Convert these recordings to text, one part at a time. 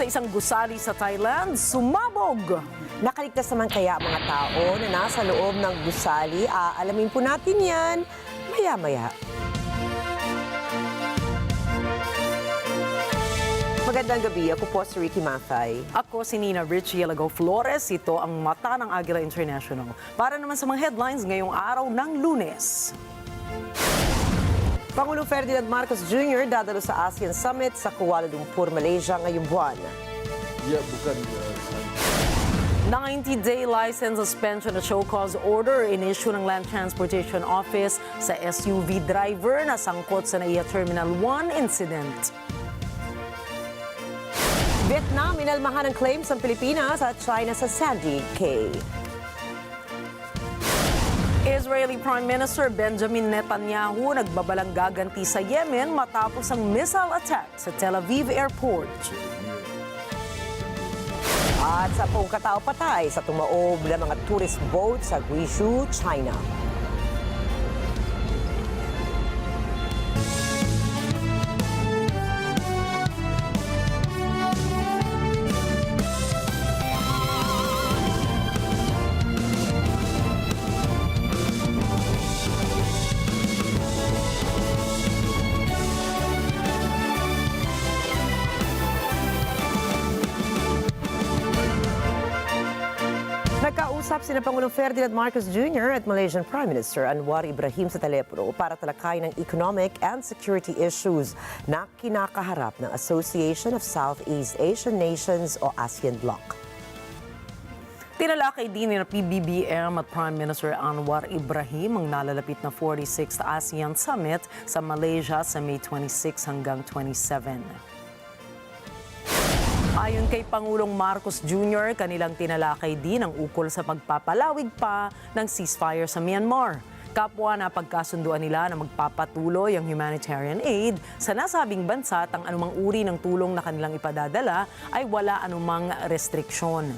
sa isang gusali sa Thailand, sumabog. Nakaligtas naman kaya ang mga tao na nasa loob ng gusali? Alamin po natin yan maya-maya. Magandang gabi. Ako po si Ricky Mathay. Ako si Nina Richie Alago Flores. Ito ang mata ng Agila International. Para naman sa mga headlines ngayong araw ng Lunes. Pangulong Ferdinand Marcos Jr. dadalo sa ASEAN Summit sa Kuala Lumpur, Malaysia ngayong buwan. Bukan 90-day license suspension at show cause order in-issue ng Land Transportation Office sa SUV driver na sangkot sa NAIA Terminal 1 incident. Vietnam inalmahan ng claims ng Pilipinas at China sa Sandy Cay. Israeli Prime Minister Benjamin Netanyahu nagbabalang gaganti sa Yemen matapos ang missile attack sa Tel Aviv Airport. At sa katao patay sa tumaob na mga tourist boat sa Guizhou, China. Nagkausap sina Pangulong Ferdinand Marcos Jr. at Malaysian Prime Minister Anwar Ibrahim sa telepono para talakayin ng economic and security issues na kinakaharap ng Association of Southeast Asian Nations o ASEAN Bloc. Tinalakay din ni PBBM at Prime Minister Anwar Ibrahim ang nalalapit na 46th ASEAN Summit sa Malaysia sa May 26 hanggang 27. Ayon kay Pangulong Marcos Jr., kanilang tinalakay din ang ukol sa pagpapalawig pa ng ceasefire sa Myanmar. Kapwa na pagkasunduan nila na magpapatuloy ang humanitarian aid sa nasabing bansa at ang anumang uri ng tulong na kanilang ipadadala ay wala anumang restriksyon.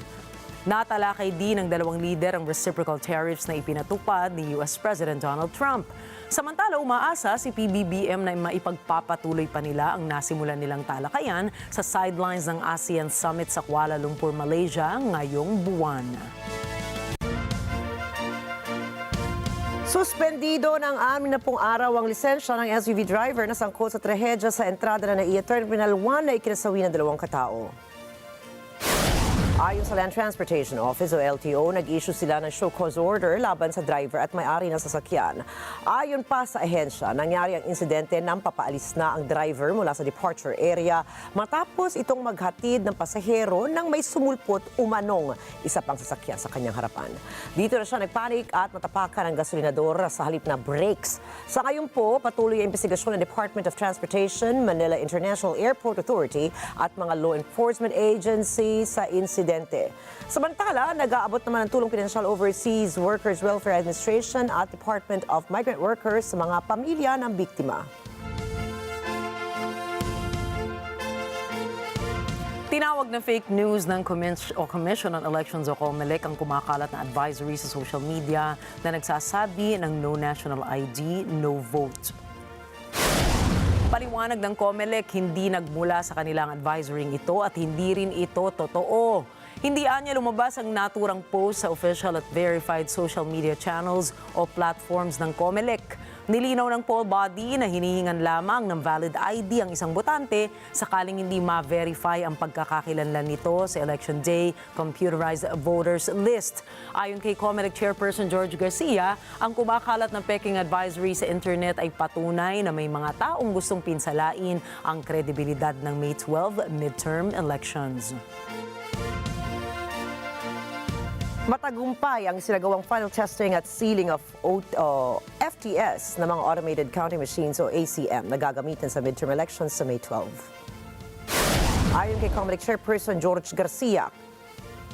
Natalakay din ng dalawang lider ang reciprocal tariffs na ipinatupad ni US President Donald Trump. Samantala, umaasa si PBBM na maipagpapatuloy pa nila ang nasimulan nilang talakayan sa sidelines ng ASEAN Summit sa Kuala Lumpur, Malaysia ngayong buwan. Suspendido ng 60 araw ang lisensya ng SUV driver na sangkot sa trahedya sa entrada na NAIA Terminal 1 na ikinasawi ng 2 katao. Ayon sa Land Transportation Office o LTO, nag-issue sila ng show cause order laban sa driver at may-ari ng sasakyan. Ayon pa sa ahensya, nangyari ang insidente nang papaalis na ang driver mula sa departure area matapos itong maghatid ng pasahero nang may sumulpot umanong isa pang sasakyan sa kanyang harapan. Dito na siya nagpanik at natapakan ng gasolinador sa halip na brakes. Sa ngayon po, patuloy ang investigasyon ng Department of Transportation, Manila International Airport Authority at mga law enforcement agencies sa insidente. Samantala, nag-aabot naman ng tulong Financial Overseas Workers Welfare Administration at Department of Migrant Workers sa mga pamilya ng biktima. Tinawag na fake news ng Commission on Elections o COMELEC ang kumakalat na advisory sa social media na nagsasabi ng no national ID, no vote. Paliwanag ng COMELEC, hindi nagmula sa kanilang advisory ito at hindi rin ito totoo. Hindi anya lumabas ang naturang post sa official at verified social media channels o platforms ng COMELEC. Nilinaw ng poll body na hinihingan lamang ng valid ID ang isang botante sakaling hindi ma-verify ang pagkakakilanlan nito sa Election Day Computerized Voters List. Ayon kay COMELEC Chairperson George Garcia, ang kumakalat na peking advisory sa internet ay patunay na may mga taong gustong pinsalain ang kredibilidad ng May 12 midterm elections. Matagumpay ang sinagawang final testing at sealing of FTS na mga automated counting machines o ACM na gagamitin sa midterm elections sa May 12. Ayon kay COMELEC Chairperson George Garcia,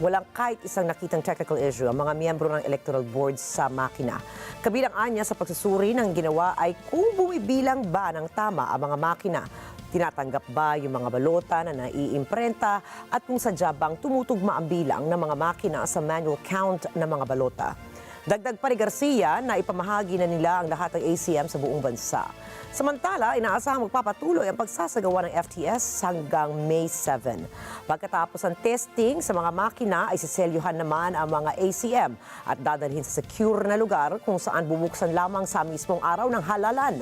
walang kahit isang nakitang technical issue ang mga miyembro ng electoral board sa makina. Kabilang anya sa pagsusuri ng ginawa ay kung bumibilang ba ng tama ang mga makina. Tinatanggap ba yung mga balota na naiimprenta at kung sadya bang tumutugma ang bilang ng mga makina sa manual count ng mga balota. Dagdag pa ni Garcia na ipamahagi na nila ang lahat ng ACM sa buong bansa. Samantala, inaasahang magpapatuloy ang pagsasagawa ng FTS hanggang May 7. Pagkatapos ng testing sa mga makina ay siselyuhan naman ang mga ACM at dadalhin sa secure na lugar kung saan bubuksan lamang sa mismong araw ng halalan.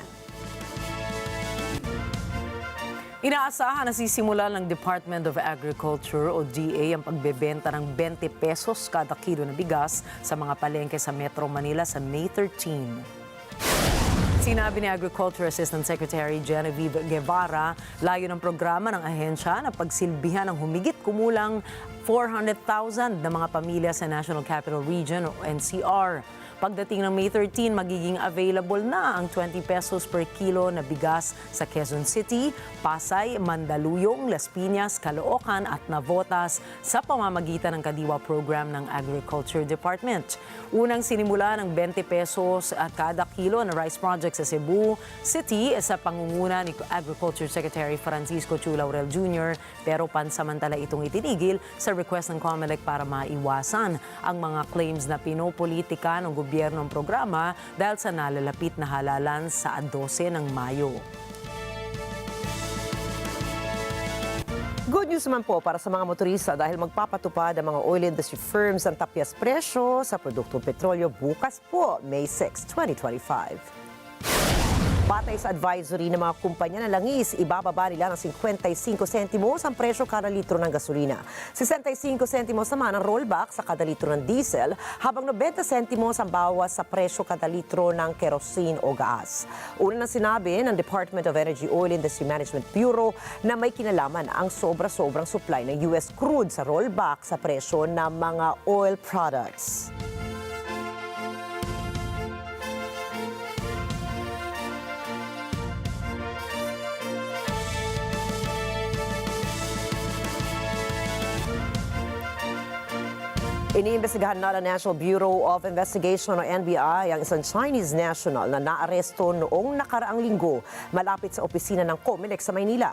Inaasahan na sisimula ng Department of Agriculture o DA ang pagbebenta ng 20 pesos kada kilo na bigas sa mga palengke sa Metro Manila sa May 13. Sinabi ni Agriculture Assistant Secretary Genevieve Guevara, layo ng programa ng ahensya na pagsilbihan ng humigit kumulang 400,000 na mga pamilya sa National Capital Region o NCR. Pagdating ng May 13, magiging available na ang 20 pesos per kilo na bigas sa Quezon City, Pasay, Mandaluyong, Las Piñas, Caloocan at Navotas sa pamamagitan ng Kadiwa Program ng Agriculture Department. Unang sinimula ng 20 pesos kada kilo na rice project sa Cebu City sa pangunguna ni Agriculture Secretary Francisco Chu Laurel Jr. pero pansamantala itong itinigil sa request ng COMELEC para maiwasan ang mga claims na pinopolitika ng gobyernong programa dahil sa nalalapit na halalan sa 12 ng Mayo. Good news naman po para sa mga motorista dahil magpapatupad ang mga oil industry firms ng tapyas presyo sa produktong petrolyo bukas po, May 6, 2025. Batay sa advisory ng mga kumpanya ng langis, ibababa nila ng 55 sentimos ang presyo kada litro ng gasolina. 65 sentimos naman ang rollback sa kada litro ng diesel, habang 90 sentimos ang bawas sa presyo kada litro ng kerosene o gas. Una na sinabi ng Department of Energy Oil Industry Management Bureau na may kinalaman ang sobra-sobrang supply ng US crude sa rollback sa presyo ng mga oil products. Iniimbestigahan na ng National Bureau of Investigation o NBI ang isang Chinese national na naaresto noong nakaraang linggo malapit sa opisina ng COMELEC sa Maynila.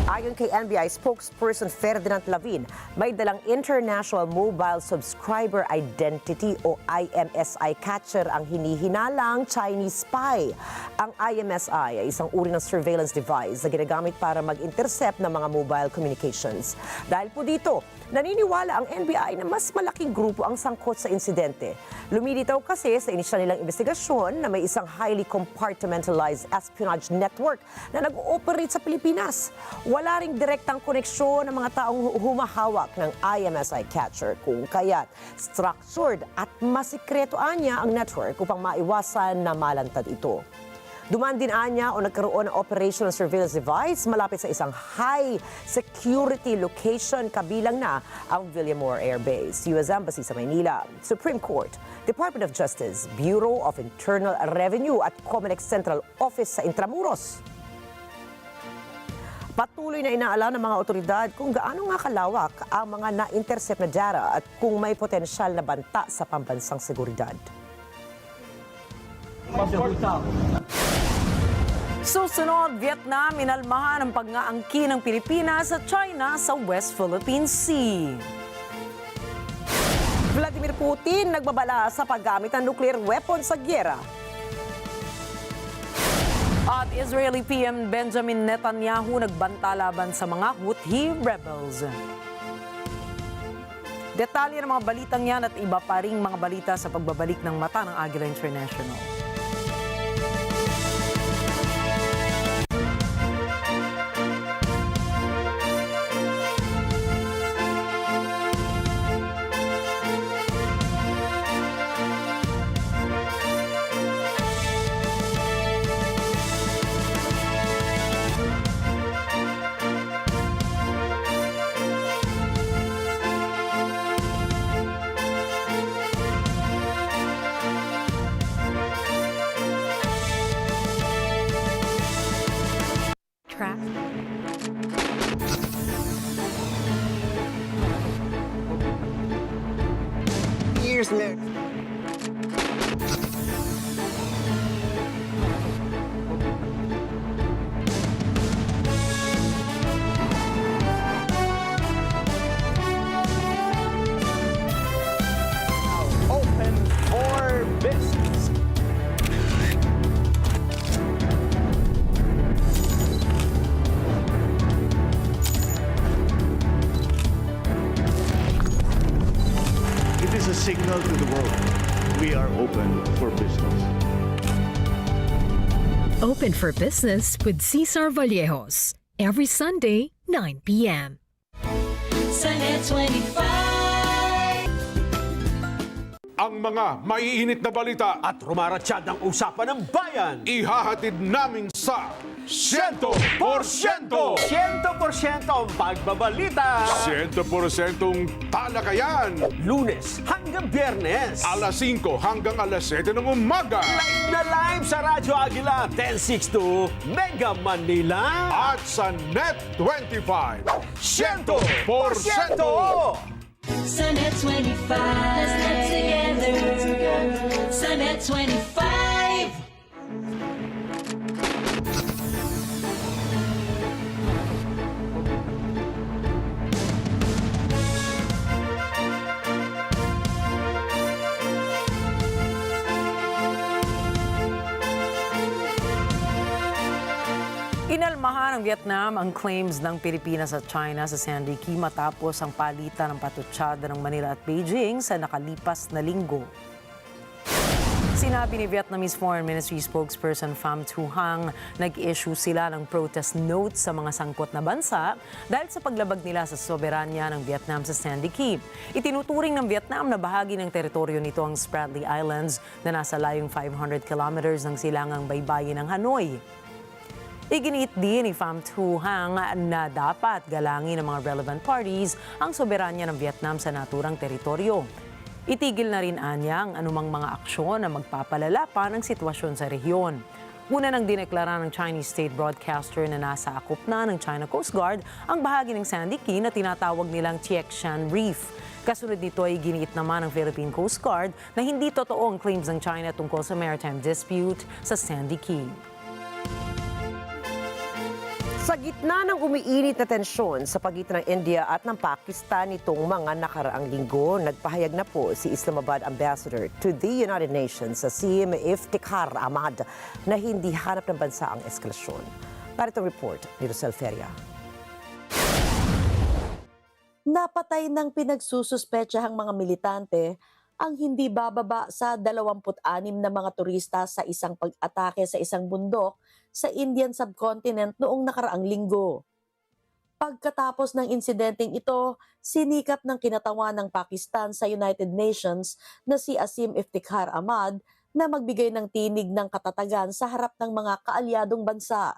Ayon kay NBI spokesperson Ferdinand Lavin, may dalang International Mobile Subscriber Identity o IMSI catcher ang hinihinalang Chinese spy. Ang IMSI ay isang uri ng surveillance device na ginagamit para mag-intercept ng mga mobile communications. Dahil po dito, naniniwala ang NBI na mas malaking grupo ang sangkot sa insidente. Lumilitaw kasi sa inisyal nilang investigasyon na may isang highly compartmentalized espionage network na nag-ooperate sa Pilipinas. Wala ring direktang koneksyon ng mga taong humahawak ng IMSI catcher, kung kaya't structured at masikreto anya ang network upang maiwasan na malantad ito. Dumaan din anya o nagkaroon ng operational surveillance device malapit sa isang high security location kabilang na ang Villamor Air Base, US Embassy sa Maynila, Supreme Court, Department of Justice, Bureau of Internal Revenue at COMELEC Central Office sa Intramuros. Patuloy na inaalam ng mga otoridad kung gaano nga kalawak ang mga na-intercept na data at kung may potensyal na banta sa pambansang seguridad. Susunod, Vietnam inalmahan ang pag-aangkin ng Pilipinas sa China sa West Philippine Sea. Vladimir Putin nagbabala sa paggamit ng nuclear weapon sa gyera. At Israeli PM Benjamin Netanyahu nagbanta laban sa mga Houthi rebels. Detalye ng mga balitang yan at iba pa ring mga balita sa pagbabalik ng mata ng Agila International. Years later. Oh, signal to the world we are open for business. Open for Business with Cesar Vallejos. Every Sunday, 9 p.m. Sa NET25. Ang mga maiinit na balita At rumaratsyad ang usapan ng bayan. ihahatid namin sa 100%! 100% ang pagbabalita. 100% talakayan! Lunes hanggang Biyernes. Alas 5 hanggang alas 7 ng umaga. Live na live sa Radyo Agila 1062 Mega Manila. At sa NET25 100%! Sa NET25. Let's net together. Sa NET25. Inalmahan ng Vietnam ang claims ng Pilipinas at China sa Sandy Key matapos ang palitan ng patutsada ng Manila at Beijing sa nakalipas na linggo. Sinabi ni Vietnamese Foreign Ministry spokesperson Pham Thu Hang, nag-issue sila ng protest notes sa mga sangkot na bansa dahil sa paglabag nila sa soberanya ng Vietnam sa Sandy Key. Itinuturing ng Vietnam na bahagi ng teritoryo nito ang Spratly Islands na nasa layong 500 kilometers ng silangang baybayin ng Hanoi. Iginiit din ni Pham Thu Hang na dapat galangin ng mga relevant parties ang soberanya ng Vietnam sa naturang teritoryo. Itigil na rin anya ang anumang mga aksyon na magpapalala pa ng sitwasyon sa rehiyon. Una nang dineklara ng Chinese state broadcaster na nasa akop na ng China Coast Guard ang bahagi ng Sandy Key na tinatawag nilang Tiakshan Reef. Kasunod nito ay giniit naman ng Philippine Coast Guard na hindi totoo ang claims ng China tungkol sa maritime dispute sa Sandy Key. Sa gitna ng umiinit na tensyon sa pagitan ng India at ng Pakistan nitong mga nakaraang linggo, nagpahayag na po si Islamabad Ambassador to the United Nations sa Sim Iftikhar Ahmad na hindi hanap ng bansa ang eskalasyon. Narito ang report ni Rosel Feria. Napatay ng pinagsususpetsahang mga militante ang hindi bababa sa 26 na mga turista sa isang pag-atake sa isang bundok sa Indian subcontinent noong nakaraang linggo. Pagkatapos ng insidenteng ito, sinikap ng kinatawan ng Pakistan sa United Nations na si Asim Iftikhar Ahmad na magbigay ng tinig ng katatagan sa harap ng mga kaalyadong bansa.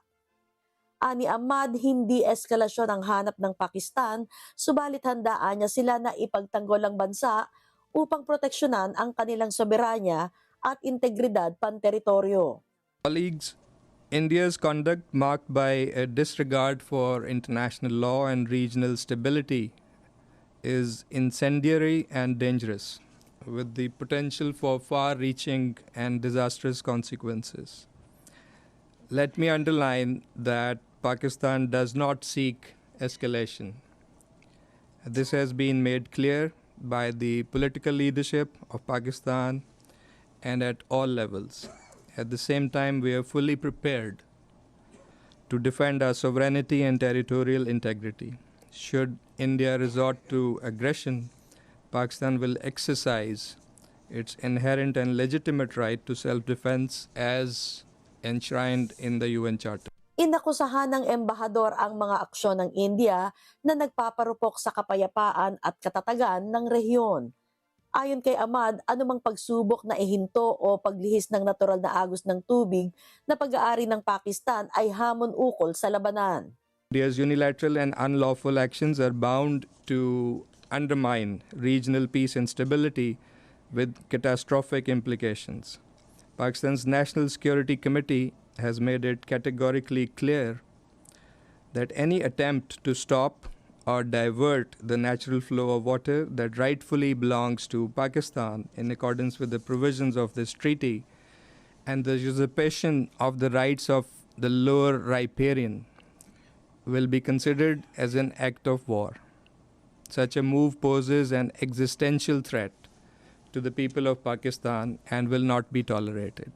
Ani Ahmad, hindi eskalasyon ang hanap ng Pakistan, subalit handaan niya sila na ipagtanggol ang bansa upang proteksyonan ang kanilang soberanya at integridad panteritoryo. Colleagues, India's conduct marked by a disregard for international law and regional stability is incendiary and dangerous, with the potential for far-reaching and disastrous consequences. Let me underline that Pakistan does not seek escalation. This has been made clear by the political leadership of Pakistan and at all levels. At the same time, we are fully prepared to defend our sovereignty and territorial integrity. Should India resort to aggression, Pakistan will exercise its inherent and legitimate right to self-defense as enshrined in the UN Charter. Inakusahan ng embahador ang mga aksyon ng India na nagpaparupok sa kapayapaan at katatagan ng rehiyon. Ayon kay Ahmad, anumang pagsubok na ihinto o paglihis ng natural na agos ng tubig na pag-aari ng Pakistan ay hamon ukol sa labanan. India's unilateral and unlawful actions are bound to undermine regional peace and stability with catastrophic implications. Pakistan's National Security Committee has made it categorically clear that any attempt to stop or divert the natural flow of water that rightfully belongs to Pakistan in accordance with the provisions of this treaty and the usurpation of the rights of the lower riparian will be considered as an act of war. Such a move poses an existential threat to the people of Pakistan and will not be tolerated.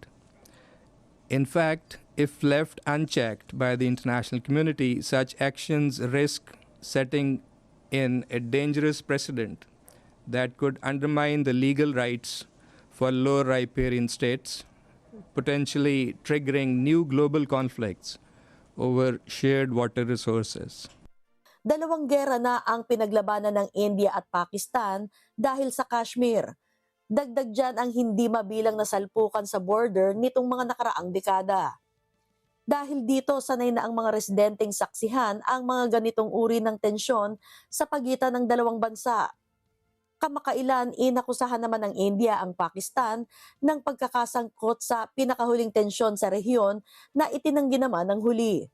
In fact, if left unchecked by the international community, such actions risk setting in a dangerous precedent that could undermine the legal rights for lower riparian states, potentially triggering new global conflicts over shared water resources. Dalawang gera na ang pinaglabanan ng India at Pakistan dahil sa Kashmir. Dagdag dyan ang hindi mabilang na salpukan sa border nitong mga nakaraang dekada. Dahil dito, sanay na ang mga residenteng saksihan ang mga ganitong uri ng tensyon sa pagitan ng dalawang bansa. Kamakailan, inakusahan naman ng India ang Pakistan ng pagkakasangkot sa pinakahuling tensyon sa rehiyon na itinanggi naman ng huli.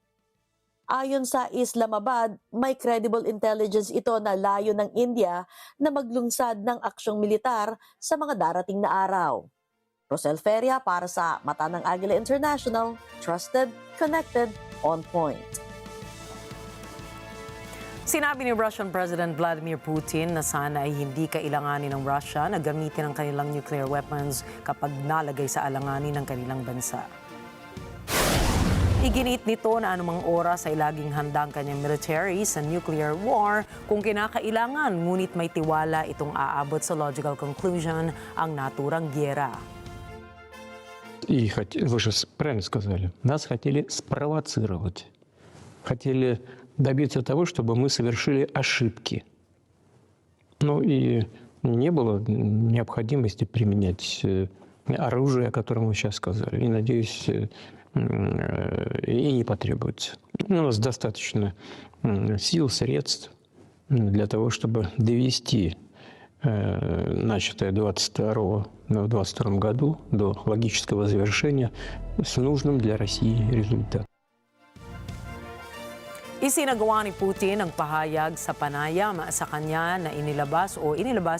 Ayon sa Islamabad, may credible intelligence ito na layo ng India na maglungsad ng aksyong militar sa mga darating na araw. Rosel Feria para sa Mata ng Agila International, trusted, connected, on point. Sinabi ni Russian President Vladimir Putin na sana ay hindi kailanganin ng Russia na gamitin ang kanilang nuclear weapons kapag nalagay sa alanganin ng kanilang bansa. Iginiit nito na anumang oras ay laging handa ang kanyang military sa nuclear war kung kinakailangan, ngunit may tiwala itong aabot sa logical conclusion ang naturang gyera. И вы же правильно сказали, нас хотели спровоцировать, хотели добиться того, чтобы мы совершили ошибки. Ну и не было необходимости применять оружие, о котором вы сейчас сказали. И, надеюсь, и не потребуется. У нас достаточно сил, средств для того, чтобы довести начатое в 2022 году до логического завершения с нужным для России результатом. Isinagawa ni Putin ang pahayag sa panayam sa kanya na inilabas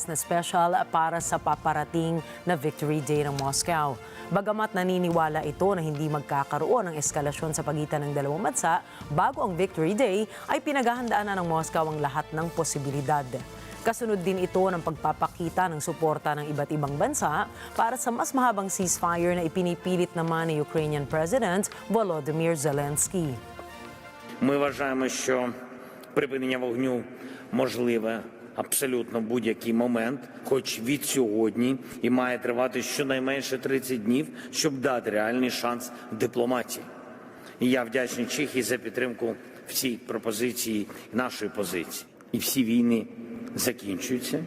na special para sa paparating na Victory Day ng Moscow. Bagamat naniniwala ito na hindi magkakaroon ng eskalasyon sa pagitan ng dalawang bansa, bago ang Victory Day ay pinaghahandaan na ng Moscow ang lahat ng posibilidad. Kasunod din ito ng pagpapakita ng suporta ng iba't ibang bansa para sa mas mahabang ceasefire na ipinipilit naman ni Ukrainian President Volodymyr Zelensky. Ми вважаємо, що припинення вогню можливе абсолютно в будь-який момент, хоч від сьогодні, і має тривати щонайменше 30 днів, щоб дати реальний шанс дипломатії. І я вдячний Чехії за підтримку в цій пропозиції нашої позиції. І всі війни закінчуються.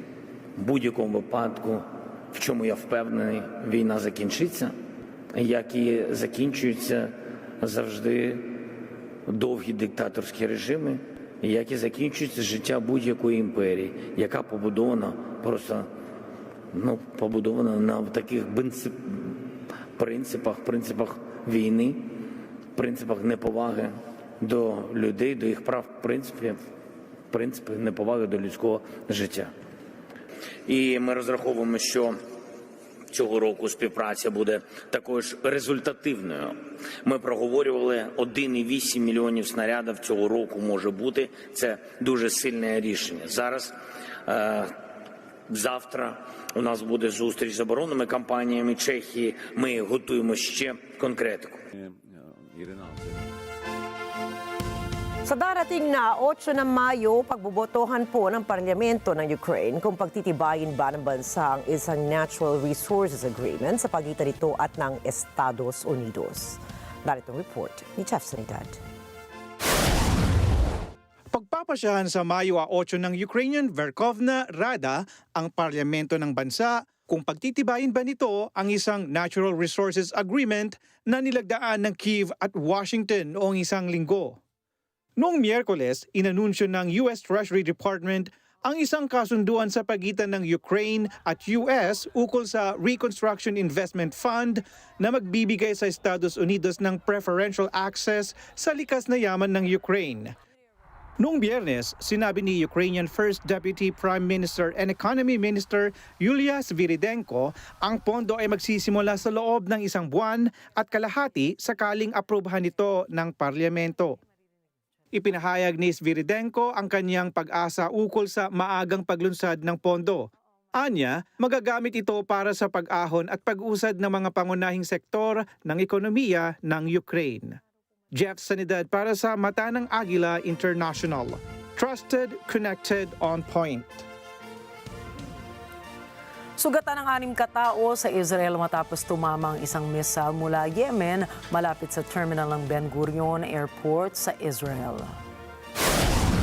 В будь-якому випадку, в чому я впевнений, війна закінчиться, як і закінчуються завжди довгі диктаторські режими, як і закінчується життя будь-якої імперії, яка побудована побудована на таких принципах війни, принципах неповаги до людей, до їх прав, принципи неповаги до людського життя. І ми розраховуємо, що цього року співпраця буде також результативною. Ми проговорювали 1,8 мільйонів снарядів цього року може бути. Це дуже сильне рішення. Зараз, завтра у нас буде зустріч з оборонними компаніями Чехії. Ми готуємо ще конкретику. Sa darating na 8 ng Mayo, pagbobotohan po ng Parlamento ng Ukraine kung pagtitibayin ba ng bansa ang isang Natural Resources Agreement sa pagitan nito at ng Estados Unidos. Narito ang report ni Jeff Sanidad. Pagpapasyahan sa Mayo 8 ng Ukrainian Verkhovna Rada ang Parlamento ng bansa kung pagtitibayin ba nito ang isang Natural Resources Agreement na nilagdaan ng Kyiv at Washington noong isang linggo. Noong Miyerkules, inanunsyo ng US Treasury Department ang isang kasunduan sa pagitan ng Ukraine at US ukol sa Reconstruction Investment Fund na magbibigay sa Estados Unidos ng preferential access sa likas na yaman ng Ukraine. Noong Biyernes, sinabi ni Ukrainian First Deputy Prime Minister and Economy Minister Yulia Sviridenko ang pondo ay magsisimula sa loob ng isang buwan at kalahati sakaling aprubahan ito ng parlamento. Ipinahayag ni Sviridenko ang kanyang pag-asa ukol sa maagang paglunsad ng pondo. Anya, magagamit ito para sa pag-ahon at pag-usad ng mga pangunahing sektor ng ekonomiya ng Ukraine. Jeff Sanidad para sa Mata ng Agila International. Trusted, connected, on point. Sugatan ng 6 katao sa Israel matapos tumama ang isang missile mula Yemen malapit sa terminal ng Ben Gurion Airport sa Israel.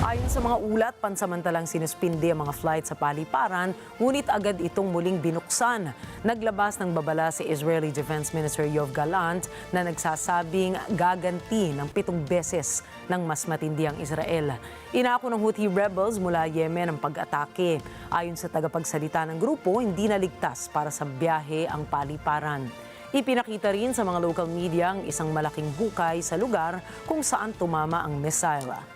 Ayon sa mga ulat, pansamantalang sinuspindi ang mga flight sa paliparan, ngunit agad itong muling binuksan. Naglabas ng babala si Israeli Defense Minister Yoav Gallant na nagsasabing gaganti ng 7 beses ng mas matindi ang Israel. Inako ng Houthi rebels mula Yemen ang pag-atake. Ayon sa tagapagsalita ng grupo, hindi naligtas para sa biyahe ang paliparan. Ipinakita rin sa mga local media ang isang malaking hukay sa lugar kung saan tumama ang missile.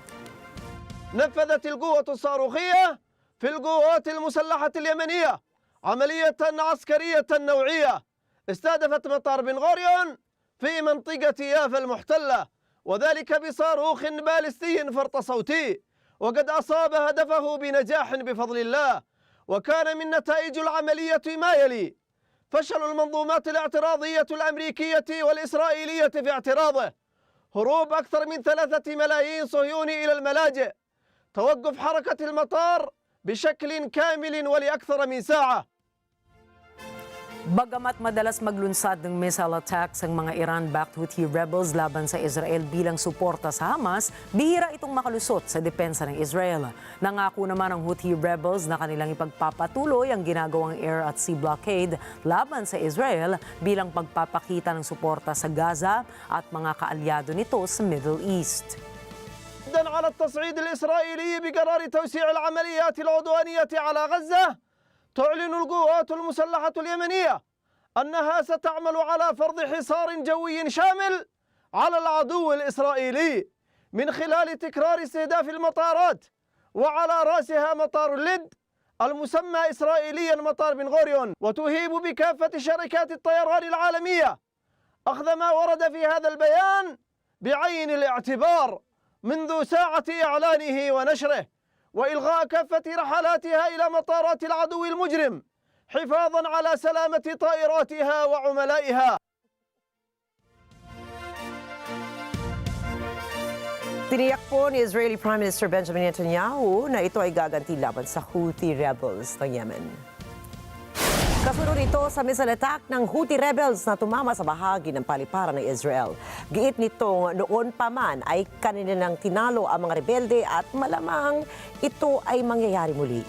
نفذت القوة الصاروخية في القوات المسلحة اليمنية عملية عسكرية نوعية استهدفت مطار بن غوريون في منطقة يافا المحتلة وذلك بصاروخ باليستي فرط صوتي وقد أصاب هدفه بنجاح بفضل الله وكان من نتائج العملية ما يلي فشل المنظومات الاعتراضية الأمريكية والإسرائيلية في اعتراضه هروب أكثر من 3 ملايين صهيوني إلى الملاجئ توقف حركة المطار بشكل كامل ولأكثر من ساعة. Bagamat madalas maglunsad ng missile attacks ang mga Iran-backed Houthi rebels laban sa Israel bilang suporta sa Hamas, bihira itong makalusot sa depensa ng Israel. Nangako naman ang Houthi rebels na kanilang ipagpapatuloy ang ginagawang air at sea blockade laban sa Israel bilang pagpapakita ng suporta sa Gaza at mga kaalyado nito sa Middle East. على التصعيد الإسرائيلي بقرار توسيع العمليات العدوانية على غزة تعلن القوات المسلحة اليمنية أنها ستعمل على فرض حصار جوي شامل على العدو الإسرائيلي من خلال تكرار استهداف المطارات وعلى رأسها مطار اللد المسمى إسرائيليا مطار بن غوريون وتهيب بكافة شركات الطيران العالمية أخذ ما ورد في هذا البيان بعين الاعتبار منذ ساعة إعلانه ونشره وإلغاء كافة رحلاتها إلى مطارات العدو المجرم حفاظا على سلامة طائراتها وعملائها. Tiniyak po ni Israeli Prime Minister Benjamin Netanyahu na ito ay gaganti laban sa Houthi rebels ng Yemen. Kasunod ito sa missile attack ng Houthi rebels na tumama sa bahagi ng paliparan ng Israel. Giit nitong noon pa man ay kanilang tinalo ang mga rebelde at malamang ito ay mangyayari muli.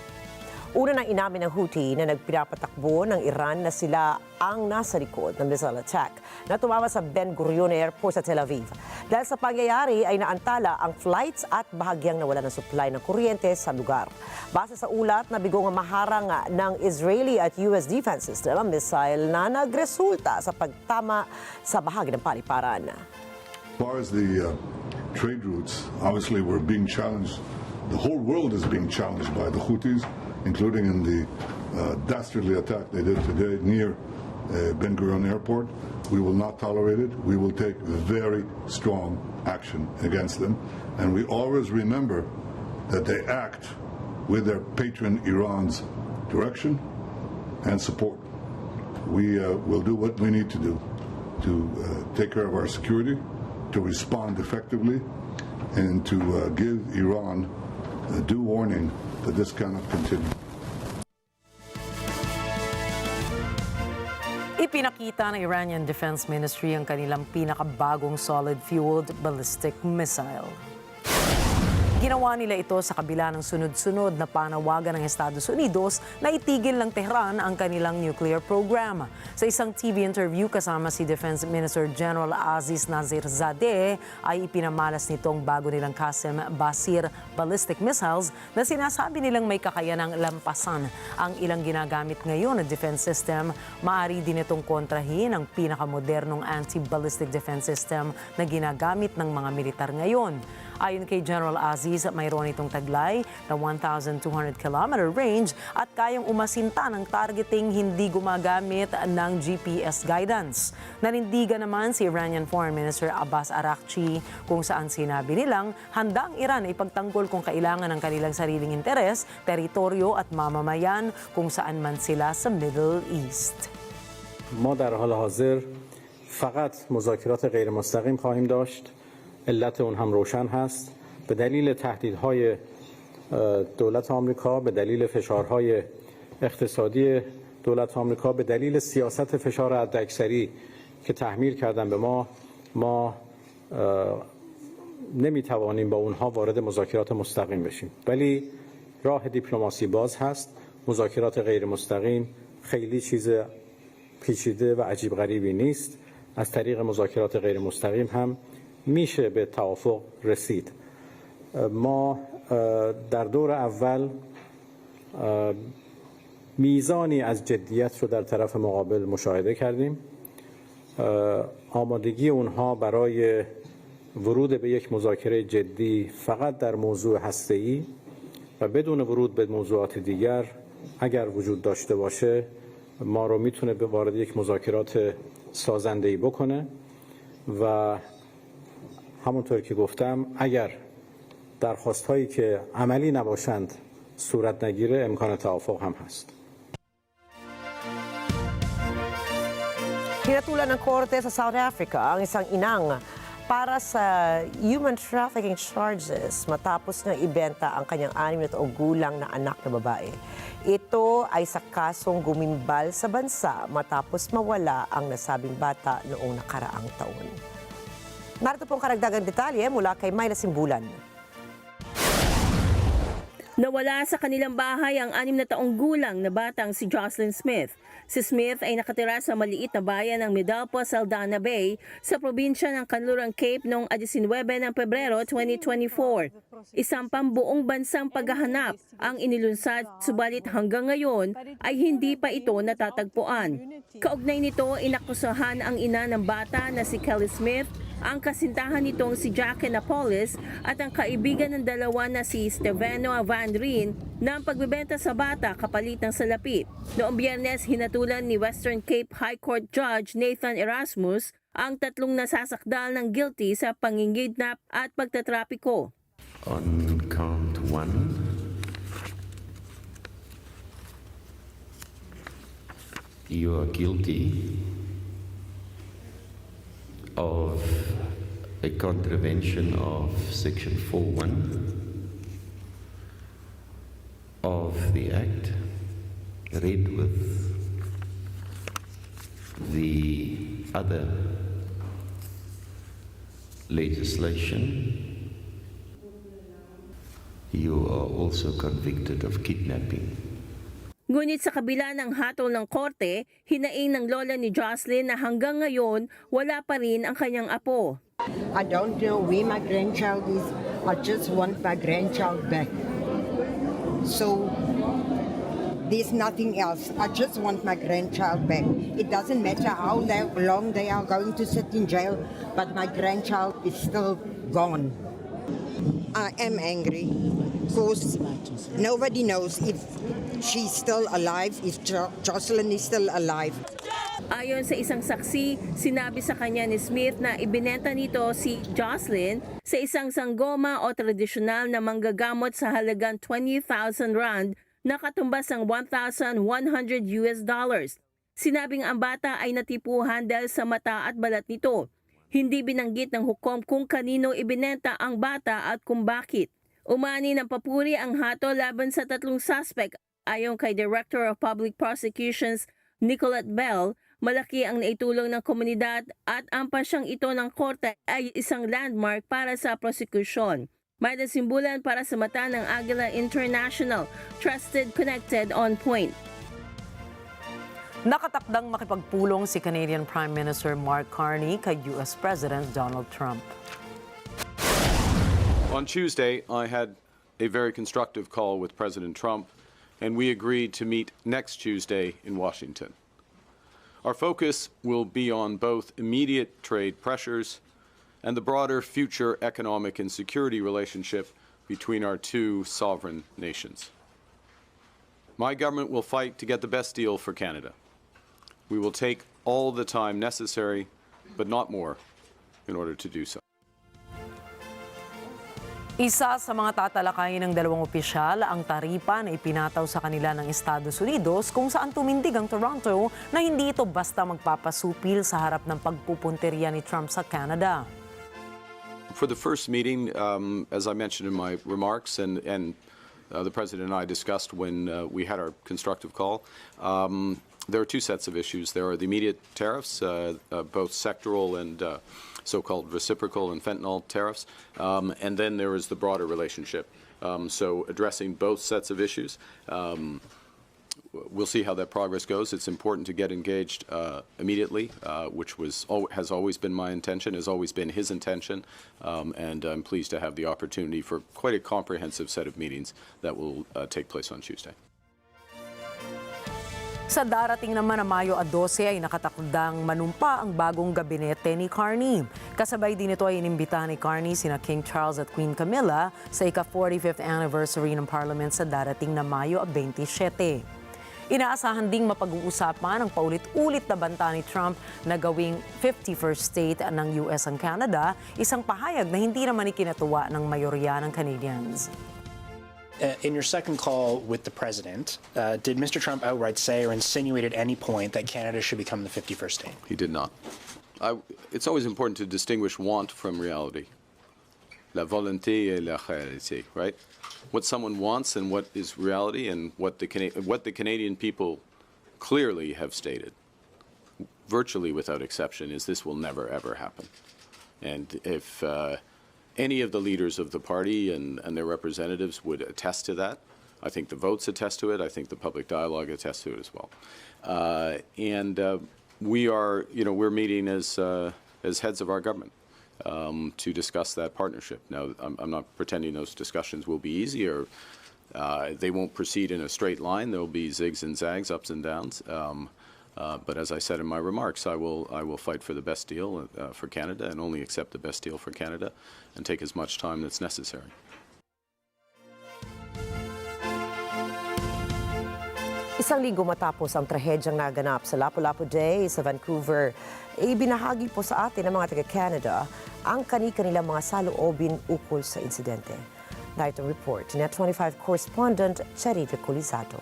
Una nang inamin ng Houthi na nagpinapatakbo ng Iran na sila ang nasa likod ng missile attack na tumama sa Ben Gurion Airport sa Tel Aviv. Dahil sa pangyayari ay naantala ang flights at bahagyang nawala ng supply ng kuryente sa lugar. Base sa ulat, nabigong ang maharang ng Israeli at US defense system ang missile na nagresulta sa pagtama sa bahagi ng paliparan. As far as the trade routes, obviously we're being challenged. The whole world is being challenged by the Houthis, including in the dastardly attack they did today near Ben Gurion Airport. We will not tolerate it. We will take very strong action against them. And we always remember that they act with their patron Iran's direction and support. We will do what we need to do to take care of our security, to respond effectively, and to give Iran a due warning that this cannot continue. Ipinakita ng Iranian Defense Ministry ang kanilang pinakabagong solid-fueled ballistic missile. Ginawa nila ito sa kabila ng sunod-sunod na panawagan ng Estados Unidos na itigil ng Tehran ang kanilang nuclear program. Sa isang TV interview kasama si Defense Minister General Aziz Nazirzadeh ay ipinamalas nito ang bago nilang Qasem Basir ballistic missiles na sinasabi nilang may kakayanang lampasan ang ilang ginagamit ngayon na defense system. Maaari din itong kontrahin ang pinakamodernong anti-ballistic defense system na ginagamit ng mga militar ngayon. Ayon kay General Aziz, mayroon itong taglay na 1,200-kilometer range at kayang umasinta ng targeting hindi gumagamit ng GPS guidance. Nanindigan naman si Iranian Foreign Minister Abbas Araghchi kung saan sinabi nilang handa ang Iran ay ipagtanggol kung kailangan ng kanilang sariling interes, teritoryo at mamamayan kung saan man sila sa Middle East. ما در حال حاضر فقط مذاکرات غیر مستقیم خواهیم داشت. علت اون هم روشن هست. به دلیل تهدیدهای دولت آمریکا، به دلیل فشارهای اقتصادی دولت آمریکا به دلیل سیاست فشار حداکثری که تحمیل کردن به ما نمیتوانیم با اونها وارد مذاکرات مستقیم بشیم، ولی راه دیپلماسی باز هست. مذاکرات غیر مستقیم خیلی چیز پیچیده و عجیب غریبی نیست. از طریق مذاکرات غیر مستقیم هم میشه به توافق رسید. ما در دور اول میزانی از جدیت رو در طرف مقابل مشاهده کردیم. آمادگی اونها برای ورود به یک مذاکره جدی فقط در موضوع هسته‌ای و بدون ورود به موضوعات دیگر اگر وجود داشته باشه ما رو میتونه به وارد یک مذاکرات سازنده‌ای بکنه و همونطور که گفتم اگر درخواست هایی که عملی نباشند صورت نگیره امکان توافق هم هست. Hinatulan ng korte sa South Africa ang isang inang para sa human trafficking charges matapos na ibenta ang kanyang 6 na taong gulang na anak na babae. Ito ay sa kasong gumimbal sa bansa matapos mawala ang nasabing bata noong nakaraang taon. Narito pong karagdagang detalye mula kay Myla Simbulan. Nawala sa kanilang bahay ang 6 na taong gulang na batang si Jocelyn Smith. Si Smith ay nakatira sa maliit na bayan ng Midalpo, Saldanha Bay sa probinsya ng Kanlurang Cape noong 19 ng Pebrero 2024. Isang pambuong bansang paghahanap ang inilunsad, subalit hanggang ngayon ay hindi pa ito natatagpuan. Kaugnay nito, inakusahan ang ina ng bata na si Kelly Smith, ang kasintahan nitong si Jackie Napoles at ang kaibigan ng dalawa na si Steveno Van Ryn ng pagbebenta sa bata kapalit ng salapi. Noong Biyernes, hinatulan ni Western Cape High Court Judge Nathan Erasmus ang 3 nasasakdal ng guilty sa pangingidnap at pagtatrapiko. On count 1, you are guilty of a contravention of Section 4.1 of the Act, read with the other legislation. You are also convicted of kidnapping. Ngunit sa kabila ng hatol ng korte, hinaing ng lola ni Jocelyn na hanggang ngayon wala pa rin ang kanyang apo. I don't know where my grandchild is. I just want my grandchild back. So there's nothing else. I just want my grandchild back. It doesn't matter how long they are going to sit in jail, but my grandchild is still gone. I am angry because nobody knows if she's still alive, if Jocelyn is still alive. Ayon sa isang saksi, sinabi sa kanya ni Smith na ibinenta nito si Jocelyn sa isang sanggoma o tradisyonal na manggagamot sa halagang 20,000 rand na katumbas ng $1,100. Sinabing ang bata ay natipuhan dahil sa mata at balat nito. Hindi binanggit ng hukom kung kanino ibinenta ang bata at kung bakit. Umani ng papuri ang hatol laban sa 3 suspect. Ayon kay Director of Public Prosecutions Nicolette Bell, malaki ang naitulong ng komunidad at ang pasyang ito ng korte ay isang landmark para sa prosecution. May simbulan para sa mata ng Agila International, trusted, connected, on point. Nakatakdang makipagpulong si Canadian Prime Minister Mark Carney kay US President Donald Trump. On Tuesday, I had a very constructive call with President Trump, and we agreed to meet next Tuesday in Washington. Our focus will be on both immediate trade pressures and the broader future economic and security relationship between our 2 sovereign nations. My government will fight to get the best deal for Canada. We will take all the time necessary, but not more, in order to do so. Isa sa mga tatalakayin ng 2 opisyal ang taripa na ipinataw sa kanila ng Estados Unidos kung saan tumindig ang Toronto na hindi ito basta magpapasupil sa harap ng pagpupunteriya ni Trump sa Canada. For the first meeting, as I mentioned in my remarks, and the President and I discussed when we had our constructive call, there are two sets of issues. There are the immediate tariffs, both sectoral and so-called reciprocal and fentanyl tariffs, and then there is the broader relationship. So addressing both sets of issues. We'll see how that progress goes. It's important to get engaged immediately, which has always been my intention, has always been his intention, and I'm pleased to have the opportunity for quite a comprehensive set of meetings that will take place on Tuesday. Sa darating naman na Mayo 12 ay nakatakdang manumpa ang bagong gabinete ni Carney. Kasabay din ito ay inimbitahan ni Carney sina King Charles at Queen Camilla sa ika-45th anniversary ng Parliament sa darating na Mayo 27. Inaasahan ding mapag-uusapan ang paulit-ulit na banta ni Trump na gawing 51st state ng US ang Canada, isang pahayag na hindi naman ikinatuwa ng mayorya ng Canadians. In your second call with the president, did Mr. Trump outright say or insinuate at any point that Canada should become the 51st state? He did not. It's always important to distinguish want from reality. La volonté et la réalité, right? What someone wants and what is reality, and what the Canadian people clearly have stated, virtually without exception, is this will never ever happen. And if any of the leaders of the party and their representatives would attest to that, I think the votes attest to it. I think the public dialogue attests to it as well. We're meeting as heads of our government to discuss that partnership. Now, I'm not pretending those discussions will be easy, or they won't proceed in a straight line. There will be zigs and zags, ups and downs. But as I said in my remarks, I will fight for the best deal for Canada, and only accept the best deal for Canada, and take as much time that's necessary. Isang linggo matapos ang trahedyang naganap sa Lapu-Lapu Day sa Vancouver, ibinahagi po sa atin ng mga taga-Canada ang kani-kanilang mga saloobin ukol sa insidente. Narito ang report ni NET25 correspondent Cherry Recolizado.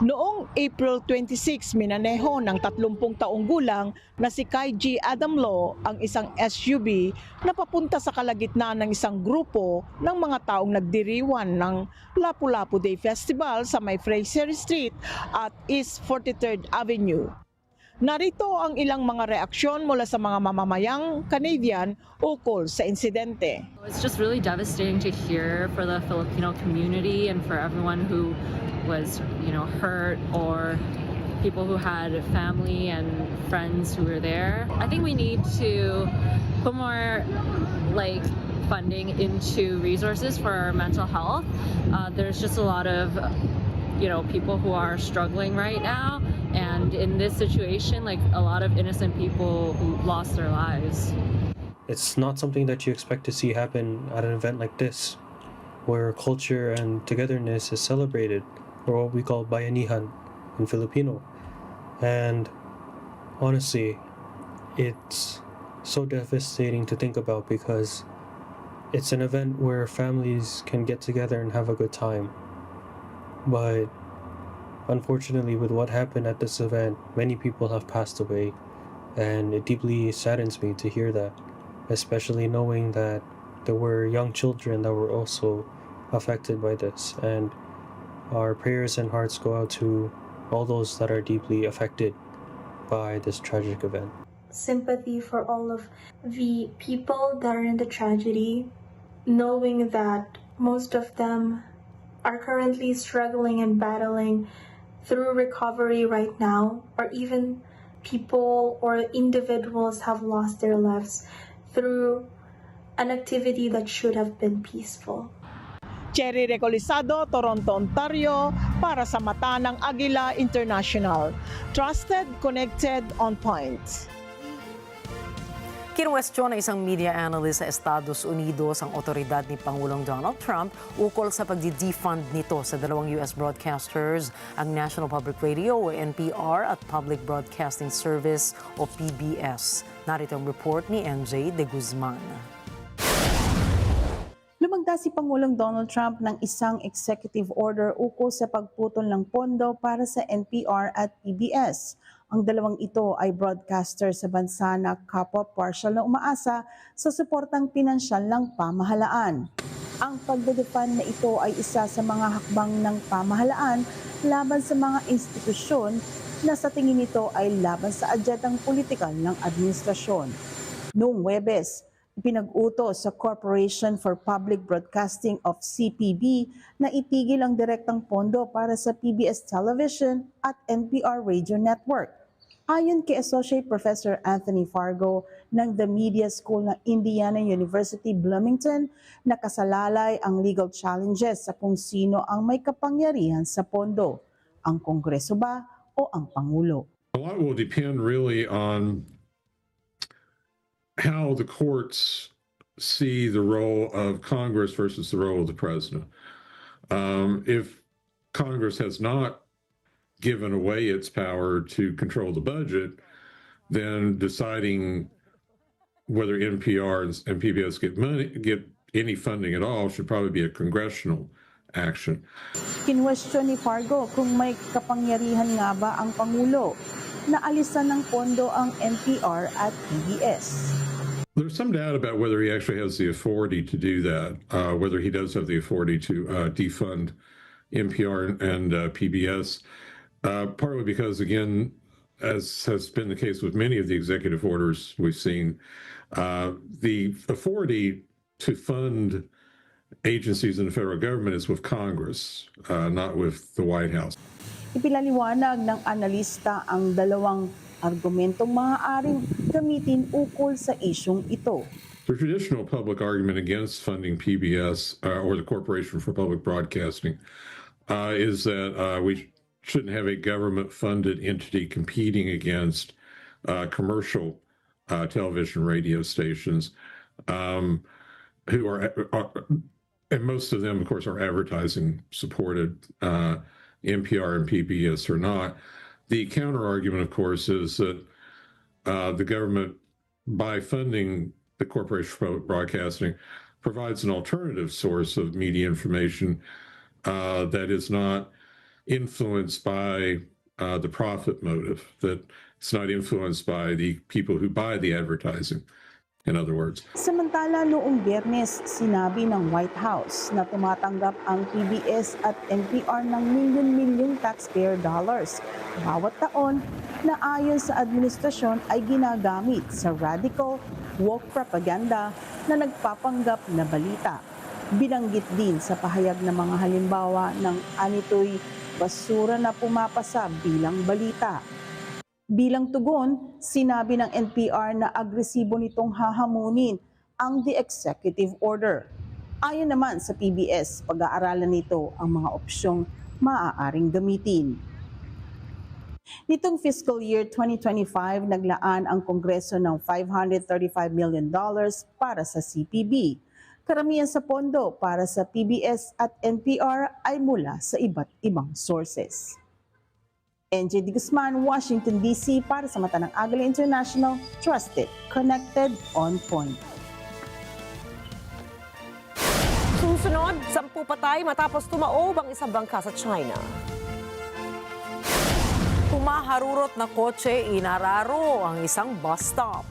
Noong April 26, minaneho ng 30 taong gulang na si Kai G. Adamlo ang isang SUV na papunta sa kalagitnaan ng isang grupo ng mga taong nagdiriwan ng Lapu-Lapu Day Festival sa may Fraser Street at East 43rd Avenue. Narito ang ilang mga reaksyon mula sa mga mamamayang Canadian ukol sa insidente. It's just really devastating to hear for the Filipino community and for everyone who was, hurt, or people who had family and friends who were there. I think we need to put more funding into resources for our mental health. There's just a lot of people who are struggling right now, and in this situation, a lot of innocent people who lost their lives. It's not something that you expect to see happen at an event like this, where culture and togetherness is celebrated, or what we call bayanihan in Filipino. And honestly, it's so devastating to think about, because it's an event where families can get together and have a good time. But unfortunately, with what happened at this event, many people have passed away, and it deeply saddens me to hear that, especially knowing that there were young children that were also affected by this. And our prayers and hearts go out to all those that are deeply affected by this tragic event. Sympathy for all of the people that are in the tragedy, knowing that most of them are currently struggling and battling through recovery right now, or even people or individuals have lost their lives through an activity that should have been peaceful. Cherry Recolizado, Toronto, Ontario, para sa mata ng Agila International. Trusted, connected, on point. Kinuwestiyon na isang media analyst sa Estados Unidos ang otoridad ni Pangulong Donald Trump ukol sa pagdi-defund nito sa dalawang US broadcasters, ang National Public Radio o NPR at Public Broadcasting Service o PBS. Narito ang report ni MJ De Guzman. Lumagda si Pangulong Donald Trump ng isang executive order ukol sa pagputol ng pondo para sa NPR at PBS. Ang dalawang ito ay broadcaster sa bansa na kapwa partial na umaasa sa suportang pinansyal ng pamahalaan. Ang pagdedefend na ito ay isa sa mga hakbang ng pamahalaan laban sa mga institusyon na sa tingin nito ay laban sa agendang politikal ng administrasyon. Noong Huwebes, ipinag-utos sa Corporation for Public Broadcasting of CPB na itigil ang direktang pondo para sa PBS Television at NPR Radio Network. Ayon kay Associate Professor Anthony Fargo ng The Media School ng Indiana University, Bloomington, nakasalalay ang legal challenges sa kung sino ang may kapangyarihan sa pondo, ang Kongreso ba o ang Pangulo. A lot will depend really on how the courts see the role of Congress versus the role of the president. If Congress has not given away its power to control the budget, then deciding whether NPR and PBS get any funding at all should probably be a congressional action. Kinwestiyon ni Fargo kung may kapangyarihan nga ba ang Pangulo na alisan ng pondo ang NPR at PBS. There's some doubt about whether he actually has the authority to do that, whether he does have the authority to defund NPR and PBS. Partly because, again, as has been the case with many of the executive orders we've seen, the authority to fund agencies in the federal government is with Congress, not with the White House. Ipinaliwanag ng analista ang dalawang argumentong maaaring gamitin ukol sa isyong ito. The traditional public argument against funding PBS or the Corporation for Public Broadcasting is that we shouldn't have a government-funded entity competing against commercial television radio stations who are, and most of them, of course, are advertising-supported, NPR and PBS or not. The counter-argument, of course, is that the government, by funding the Corporation for Public Broadcasting, provides an alternative source of media information that is not influenced by the profit motive, that it's not influenced by the people who buy the advertising, in other words. Samantala, noong Biyernes, sinabi ng White House na tumatanggap ang PBS at NPR ng milyon-milyong taxpayer dollars bawat taon na ayon sa administrasyon ay ginagamit sa radical, woke propaganda na nagpapanggap na balita. Binanggit din sa pahayag ng mga halimbawa ng anito'y basura na pumapasa bilang balita. Bilang tugon, sinabi ng NPR na agresibo nitong hahamunin ang the executive order. Ayon naman sa PBS, pag-aaralan nito ang mga opsyong maaaring gamitin. Nitong fiscal year 2025, naglaan ang Kongreso ng $535 million para sa CPB. Karamihan sa pondo para sa PBS at NPR ay mula sa iba't ibang sources. NJ De Guzman, Washington, D.C. para sa mata ng Agila International, Trusted, Connected, On Point. Susunod, 10 patay matapos tumaob ang isang bangka sa China. Humaharurot na kotse, inararo ang isang bus stop.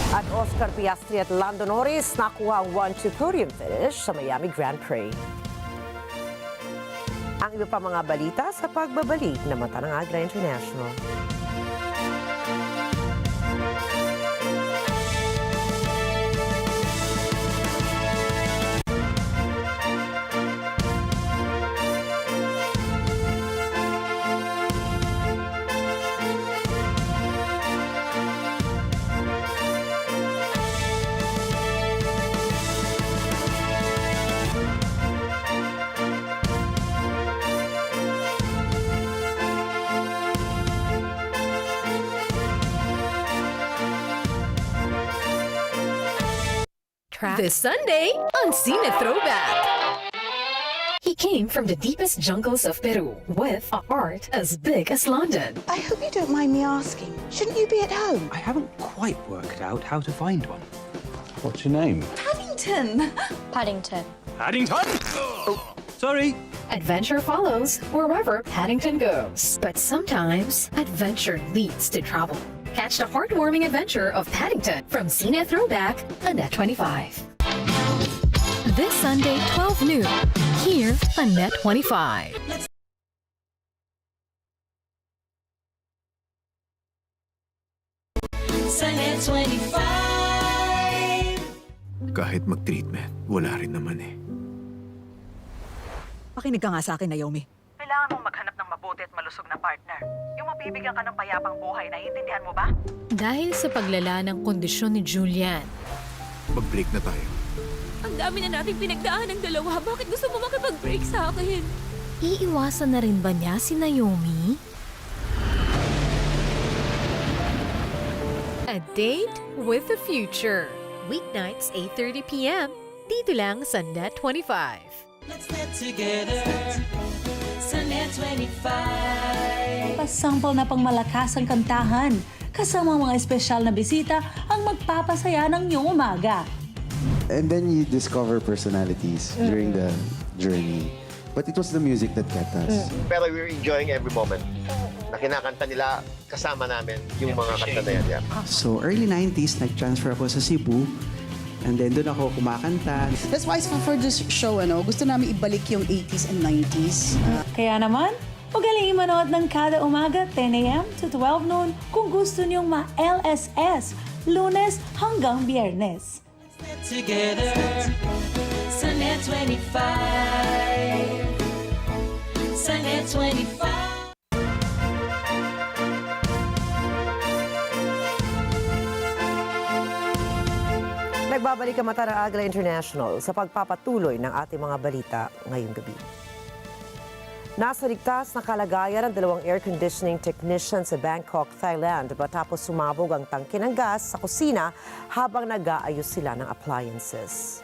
At Oscar Piastri at Lando Norris nakuha ang 1-2 podium finish sa Miami Grand Prix. Ang iba pa mga balita sa pagbabalik na mata ng Agila International. This Sunday on Cine Throwback. He came from the deepest jungles of Peru with a heart as big as London. I hope you don't mind me asking. Shouldn't you be at home? I haven't quite worked out how to find one. What's your name? Paddington. Paddington. Oh, Sorry. Adventure follows wherever Paddington goes. But sometimes, adventure leads to trouble. Catch the heartwarming adventure of Paddington from CNET Throwback on NET25. This Sunday, 12 noon, here on NET25. Sa NET25. Kahit mag-treatment, wala rin naman eh. Pakinig ka nga sa akin, Naomi. Kailangan mong maghanap ng mabuti at malusog na partner. Yung mabibigyan ka ng payapang buhay, naiintindihan mo ba? Dahil sa paglala ng kondisyon ni Julian, Mag-break na tayo. Ang dami na nating pinagdaan ng dalawa. Bakit gusto mo makipag-break sa akin? iiwasan na rin ba niya si Naomi? A Date with the Future. Weeknights, 8:30 p.m. Dito lang sa NET25. Let's get together sa NET25. Pasampal na pangmalakas ang kantahan. Kasama mga espesyal na bisita ang magpapasaya ng iyong umaga. And then you discover personalities during the journey. But it was the music that kept us. Pero we're enjoying every moment. Na kinakanta nila, kasama namin yung mga kanta na yan. Yeah. So early 90s, nag-transfer ako sa Cebu. And then doon ako kumakanta. That's why for this show, gusto namin ibalik yung 80s and 90s. Kaya naman, magaling manood ng kada umaga 10 a.m. to 12 noon kung gusto niyong ma-LSS, Lunes hanggang Biyernes. Together sa NET25. Sa NET25. Nagbabalik ang mata ng Agila International sa pagpapatuloy ng ating mga balita ngayong gabi. Nasa ligtas na kalagayan ang dalawang air conditioning technician sa Bangkok, Thailand matapos sumabog ang tangke ng gas sa kusina habang nag-aayos sila ng appliances.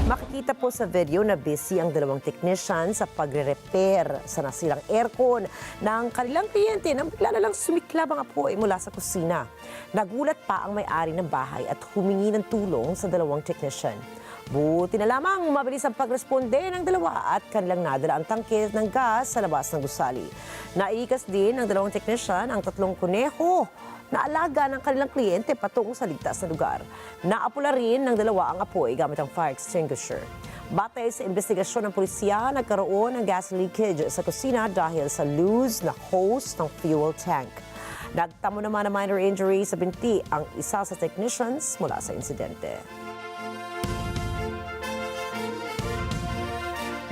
Makikita po sa video na busy ang dalawang technician sa pagre-repair sa nasilang aircon ng kanilang kliyente nang bigla na lang sumiklab ang apoy mula sa kusina. Nagulat pa ang may-ari ng bahay at humingi ng tulong sa dalawang technician. Buti na lamang mabilis ang pagresponde ng dalawa at kanilang nadala ang tangke ng gas sa labas ng gusali. Naikas din ng dalawang technician ang 3 kuneho na alaga ng kanilang kliyente patungo sa ligtas na lugar. Naapula rin ng dalawa ang apoy gamit ang fire extinguisher. Batay sa investigasyon ng pulisya, nagkaroon ng gas leakage sa kusina dahil sa loose na hose ng fuel tank. Nagtamo naman ng minor injury sa binti ang isa sa technicians mula sa insidente.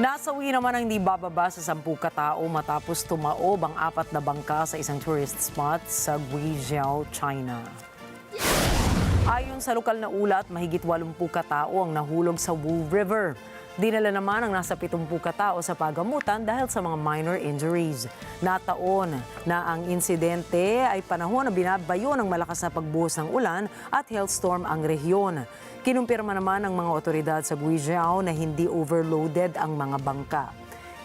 Nasawi naman ang hindi bababa sa 10 katao matapos tumaob ang 4 na bangka sa isang tourist spot sa Guizhou, China. Ayon sa lokal na ulat, mahigit 80 katao ang nahulog sa Wu River. Dinala naman ang nasa 70 katao sa pagamutan dahil sa mga minor injuries. Nataon na ang insidente ay panahon na binabayo ng malakas na pagbuhos ng ulan at hailstorm ang rehiyon. Kinumpirma naman ng mga otoridad sa Guizhou na hindi overloaded ang mga bangka.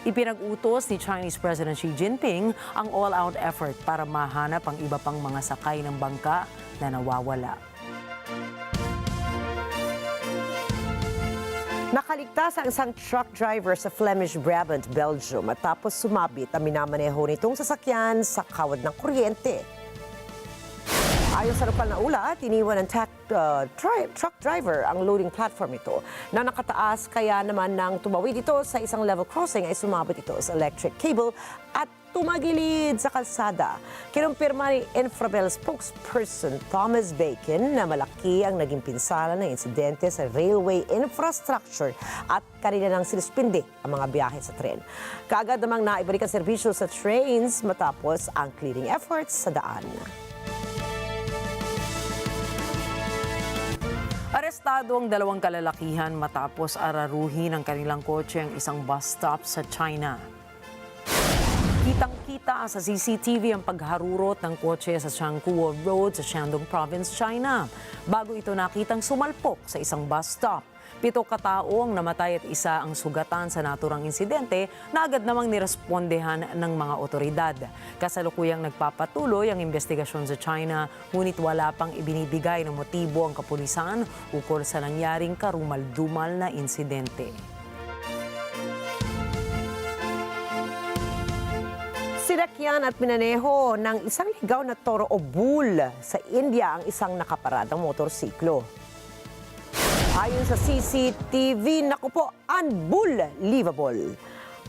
Ipinag-utos ni Chinese President Xi Jinping ang all-out effort para mahanap ang iba pang mga sakay ng bangka na nawawala. Nakaligtas ang isang truck driver sa Flemish Brabant, Belgium matapos sumabit ang minamaneho nitong sasakyan sa kawad ng kuryente. Ayon sa lokal na ulat, iniwan ng truck driver ang loading platform ito na nakataas, kaya naman nang tumawid ito sa isang level crossing ay sumabit ito sa electric cable at tumagilid sa kalsada. Kinumpirma ni Infrabel spokesperson Thomas Bacon na malaki ang naging pinsala ng insidente sa railway infrastructure at kanila nang sinuspinde ang mga biyahe sa tren. Kaagad namang naibalik ang serbisyo sa trains matapos ang clearing efforts sa daan. Arestado ang 2 kalalakihan matapos araruhin ng kanilang kotse ang isang bus stop sa China. Kitang-kita sa CCTV ang pagharurot ng kotse sa Changkuo Road sa Shandong Province, China. Bago ito nakitang sumalpok sa isang bus stop. 7 katao ang namatay at isa ang sugatan sa naturang insidente na agad namang nirespondehan ng mga otoridad. Kasalukuyang nagpapatuloy ang investigasyon sa China, ngunit wala pang ibinibigay ng motibo ang kapulisan ukol sa nangyaring karumal-dumal na insidente. Sinakyan at minaneho ng isang ligaw na toro o bull sa India ang isang nakaparadang motorsiklo. Ayon sa CCTV, naku po, unbelievable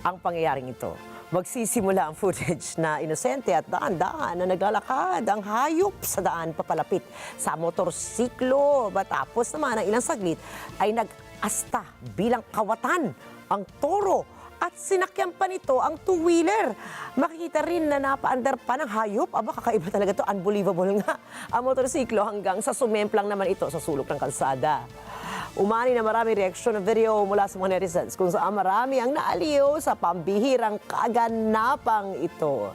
ang pangyayaring ito. Magsisimula ang footage na inosente at daan-daan na naglalakad ang hayop sa daan papalapit sa motorsiklo. Matapos naman ang ilang saglit ay nag-asta bilang kawatan ang toro at sinakyan pa nito ang two-wheeler. Makikita rin na napaandar pa ng hayop. Aba, kakaiba talaga to. Unbelievable nga ang motorsiklo hanggang sa sumemplang naman ito sa sulok ng kalsada. Umani na marami reaksyon na video mula sa mga netizens kung saan marami ang naaliw sa pambihirang kaganapang ito.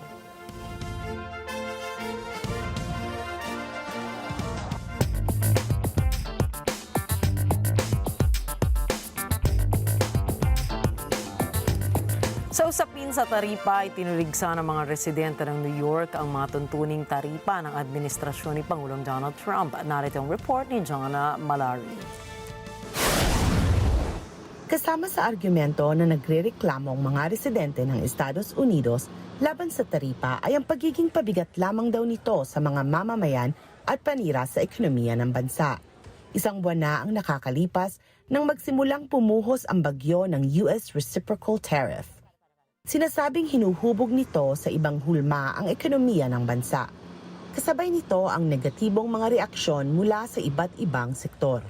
Sa usapin sa taripa, itinuligsa ng mga residente ng New York ang mga tuntuning taripa ng administrasyon ni Pangulong Donald Trump. Narito ang report ni Jana Malari. Kasama sa argumento na nagrereklamo ang mga residente ng Estados Unidos laban sa taripa ay ang pagiging pabigat lamang daw nito sa mga mamamayan at panira sa ekonomiya ng bansa. Isang buwan na ang nakakalipas nang magsimulang pumuhos ang bagyo ng U.S. Reciprocal Tariff. Sinasabing hinuhubog nito sa ibang hulma ang ekonomiya ng bansa. Kasabay nito ang negatibong mga reaksyon mula sa iba't ibang sektor.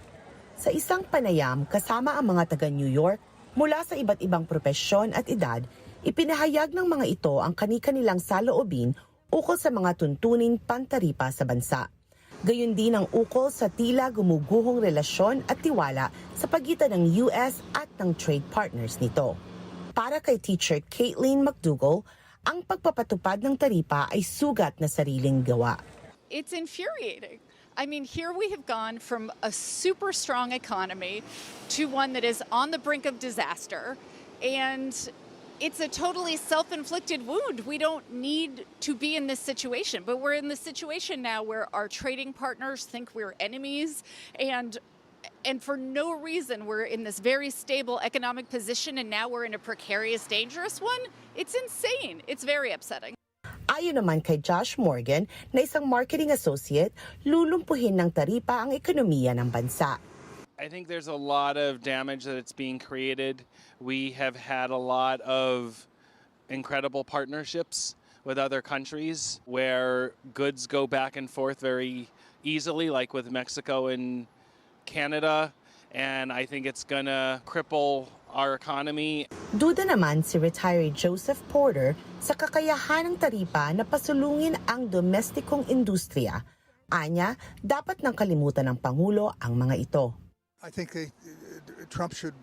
Sa isang panayam kasama ang mga taga New York mula sa iba't ibang propesyon at edad, ipinahayag ng mga ito ang kani-kanilang saloobin ukol sa mga tuntunin pantaripa sa bansa. Gayon din ang ukol sa tila gumuguhong relasyon at tiwala sa pagitan ng US at ng trade partners nito. Para kay Teacher Caitlin McDougall, ang pagpapatupad ng taripa ay sugat na sariling gawa. It's infuriating. I mean, here we have gone from a super strong economy to one that is on the brink of disaster. And it's a totally self-inflicted wound. We don't need to be in this situation, but we're in this situation now where our trading partners think we're enemies, and for no reason we're in this very stable economic position, and now we're in a precarious, dangerous one. It's insane. It's very upsetting. Ayon naman kay Josh Morgan na isang marketing associate, lulumpuhin ng taripa ang ekonomiya ng bansa. I think there's a lot of damage that it's being created. We have had a lot of incredible partnerships with other countries where goods go back and forth very easily, like with Mexico and Canada, and I think it's gonna cripple our economy. Duda naman si retiree Joseph Porter sa kakayahan ng taripa na pasulungin ang domestikong industriya. Anya, dapat nang kalimutan ng Pangulo ang mga ito. I think Trump should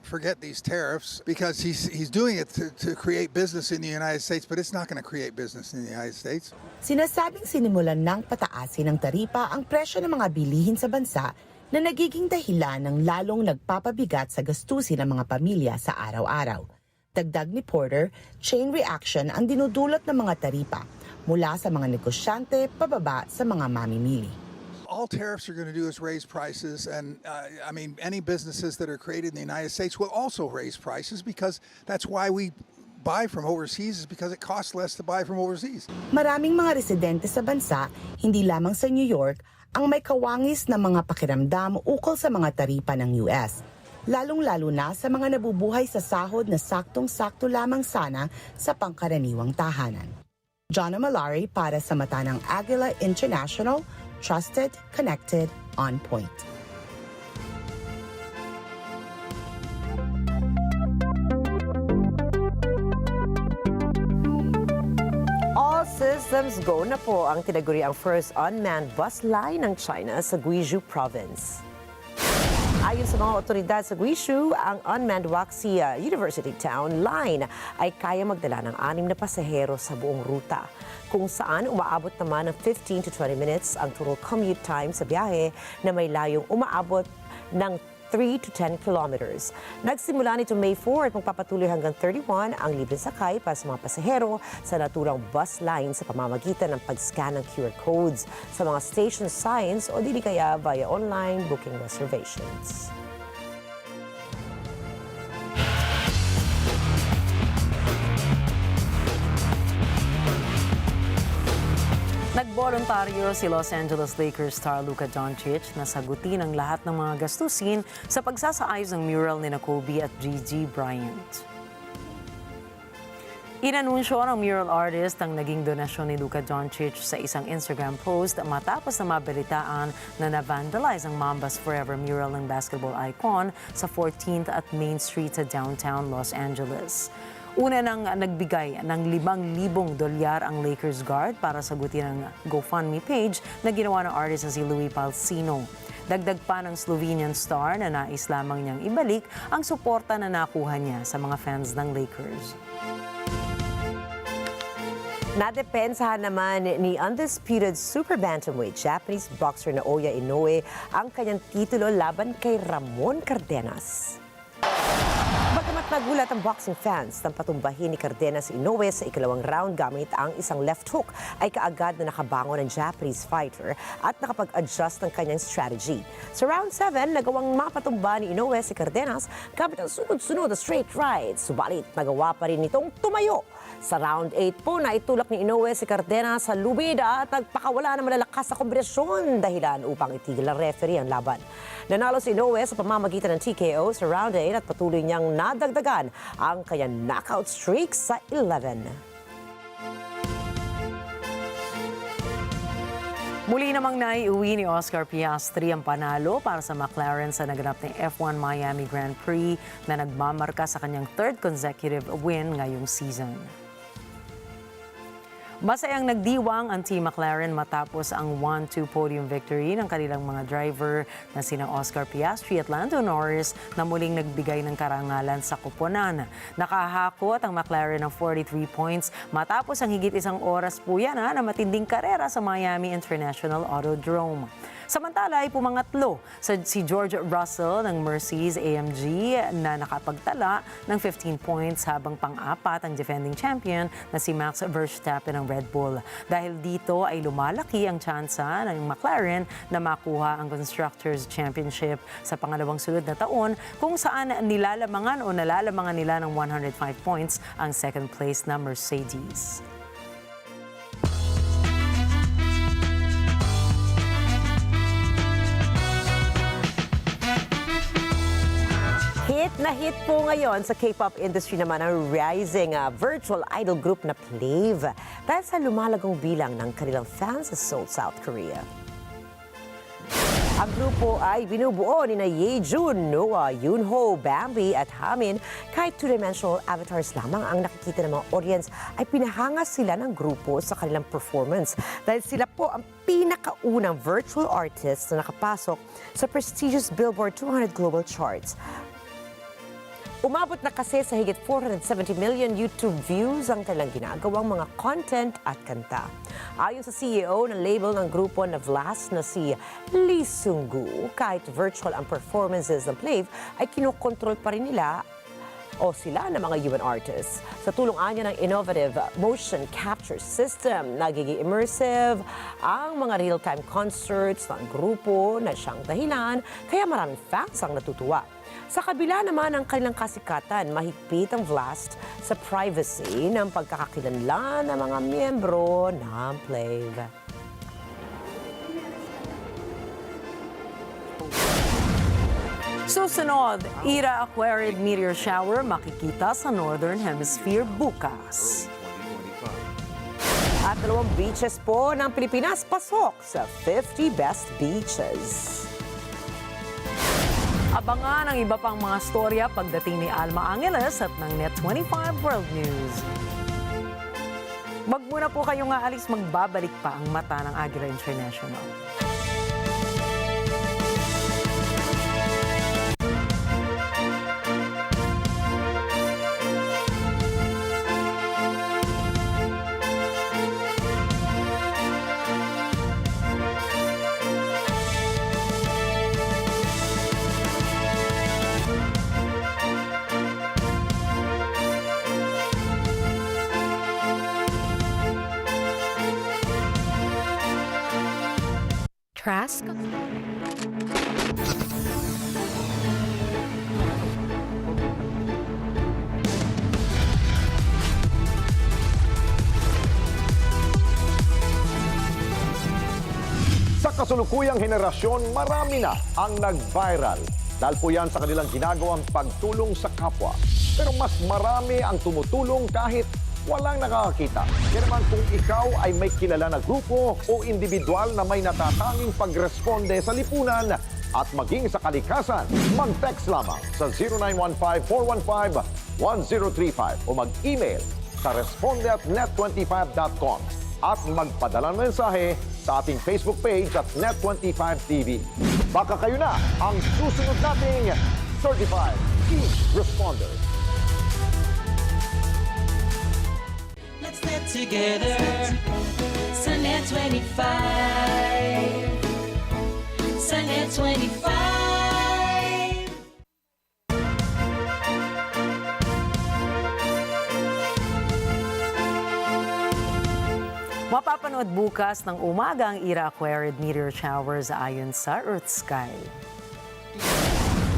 forget these tariffs because he's doing it to create business in the United States, but it's not going to create business in the United States. Sinasabing sinimulan ng pataasin ng taripa ang presyo ng mga bilihin sa bansa na nagiging dahilan ng lalong nagpapabigat sa gastusin ng mga pamilya sa araw-araw. Dagdag ni Porter, chain reaction ang dinudulot ng mga taripa mula sa mga negosyante pababa sa mga mamimili. All tariffs are going to do is raise prices, and I mean, any businesses that are created in the United States will also raise prices because that's why we buy from overseas, is because it costs less to buy from overseas. Maraming mga residente sa bansa, hindi lamang sa New York, ang may kawangis na mga pakiramdam ukol sa mga taripa ng US. Lalong-lalo na sa mga nabubuhay sa sahod na saktong-sakto lamang sana sa pangkaraniwang tahanan. Jana Malari para sa mata ng Agila International, trusted, connected, on point. All systems go na po ang tinaguriang first unmanned bus line ng China sa Guizhou Province. Ayon sa mga otoridad sa Guizhou, ang unmanned Waxia University Town line ay kaya magdala ng 6 na pasahero sa buong ruta, kung saan umaabot naman ng 15 to 20 minutes ang total commute time sa biyahe na may layong umaabot ng 3 to 10 kilometers. Nagsimula nito May 4 at magpapatuloy hanggang 31 ang libre sakay para sa mga pasahero sa naturang bus line sa pamamagitan ng pag-scan ng QR codes sa mga station signs o dili kaya via online booking reservations. Nagboluntaryo si Los Angeles Lakers star Luka Doncic na sagutin ang lahat ng mga gastusin sa pagsasaayos ng mural ni Kobe at Gigi Bryant. Inanunsyo ng mural artist ang naging donasyon ni Luka Doncic sa isang Instagram post matapos na mabalitaan na na-vandalize ang Mambas Forever mural ng basketball icon sa 14th at Main Street sa downtown Los Angeles. Una nang nagbigay ng $5,000 ang Lakers guard para sagutin ang GoFundMe page na ginawa ng artist na si Louis Palcino. Dagdag pa ng Slovenian star na nais lamang niyang ibalik ang suporta na nakuha niya sa mga fans ng Lakers. Nadepensahan naman ni undisputed super bantamweight Japanese boxer Naoya Inoue ang kanyang titulo laban kay Ramon Cardenas. Bagamat nagulat ang boxing fans nang patumbahin ni Cardenas Inoue sa ikalawang round gamit ang isang left hook, ay kaagad na nakabangon ang Japanese fighter at nakapag-adjust ng kanyang strategy. Sa round 7, nagawang mapatumba ni Inoue si Cardenas gamit ang sunod-sunod na straight rights. Subalit, nagawa pa rin itong tumayo. Sa round 8 po, naitulak ni Inoue si Cardenas sa lubida at nagpakawala ng malalakas na kombinasyon dahilan upang itigil ang referee ang laban. Nanalo si Inoue sa pamamagitan ng TKO sa round 8 at patuloy niyang nadagdagan ang kanyang knockout streak sa 11. Muli namang naiuwi ni Oscar Piastri ang panalo para sa McLaren sa naganap ng F1 Miami Grand Prix na nagmamarka sa kanyang third consecutive win ngayong season. Masayang nagdiwang ang Team McLaren matapos ang 1-2 podium victory ng kanilang mga driver na sina Oscar Piastri at Lando Norris na muling nagbigay ng karangalan sa koponan. Nakahakot ang McLaren ng 43 points matapos ang higit isang oras po yan na matinding karera sa Miami International Autodrome. Samantala ay pumangatlo si George Russell ng Mercedes-AMG na nakapagtala ng 15 points habang pang-apat ang defending champion na si Max Verstappen ng Red Bull. Dahil dito ay lumalaki ang tsansa ng McLaren na makuha ang Constructors' Championship sa pangalawang sunod na taon kung saan nilalamangan nila ng 105 points ang second place na Mercedes. Hit na hit po ngayon sa K-pop industry naman ang rising virtual idol group na Plave dahil sa lumalagong bilang ng kanilang fans sa Seoul, South Korea. Ang grupo ay binubuo ni Yejun, Noah, Yoonho, Bambi at Hamin. Kahit two-dimensional avatars lamang ang nakikita ng mga audience, ay pinahanga sila ng grupo sa kanilang performance dahil sila po ang pinakaunang virtual artists na nakapasok sa prestigious Billboard 200 Global Charts. Umabot na kasi sa higit 470 million YouTube views ang kanilang ginagawang mga content at kanta. Ayon sa CEO ng label ng grupo na Vlast na si Lee Sung-gu, kahit virtual ang performances ng Plave, ay kinokontrol pa rin nila o sila ng mga human artists. Sa tulong anya ng innovative motion capture system, nagiging immersive ang mga real-time concerts ng grupo na siyang dahilan kaya maraming fans ang natutuwa. Sa kabila naman ng kanilang kasikatan, mahigpit ang Vlast sa privacy ng pagkakakilanlan ng mga miyembro ng Plave. Susunod, Ira Aquarid meteor shower makikita sa Northern Hemisphere bukas. At 2 beaches po ng Pilipinas pasok sa 50 best beaches. Abangan ang iba pang mga storya pagdating ni Alma Angeles at ng NET25 World News. Wag muna po kayong aalis, magbabalik pa ang mata ng Agila International. Trask? kasulukuyang henerasyon, marami na ang nag-viral. Dahil po yan sa kanilang ginagawang pagtulong sa kapwa. Pero mas marami ang tumutulong kahit walang nakakakita. Kaya naman kung ikaw ay may kilala na grupo o individual na may natatanging pagresponde sa lipunan at maging sa kalikasan, mag-text lamang sa 0915-415-1035 o mag-email sa responde@net25.com at magpadala ng mensahe sa ating Facebook page at NET25 TV. Baka kayo na ang susunod nating Certified Key Responder. Let's net together. Sa NET25. Sa NET25. Mapapanood bukas ng umaga ang Ira-Aquarid meteor showers ayon sa Earth Sky.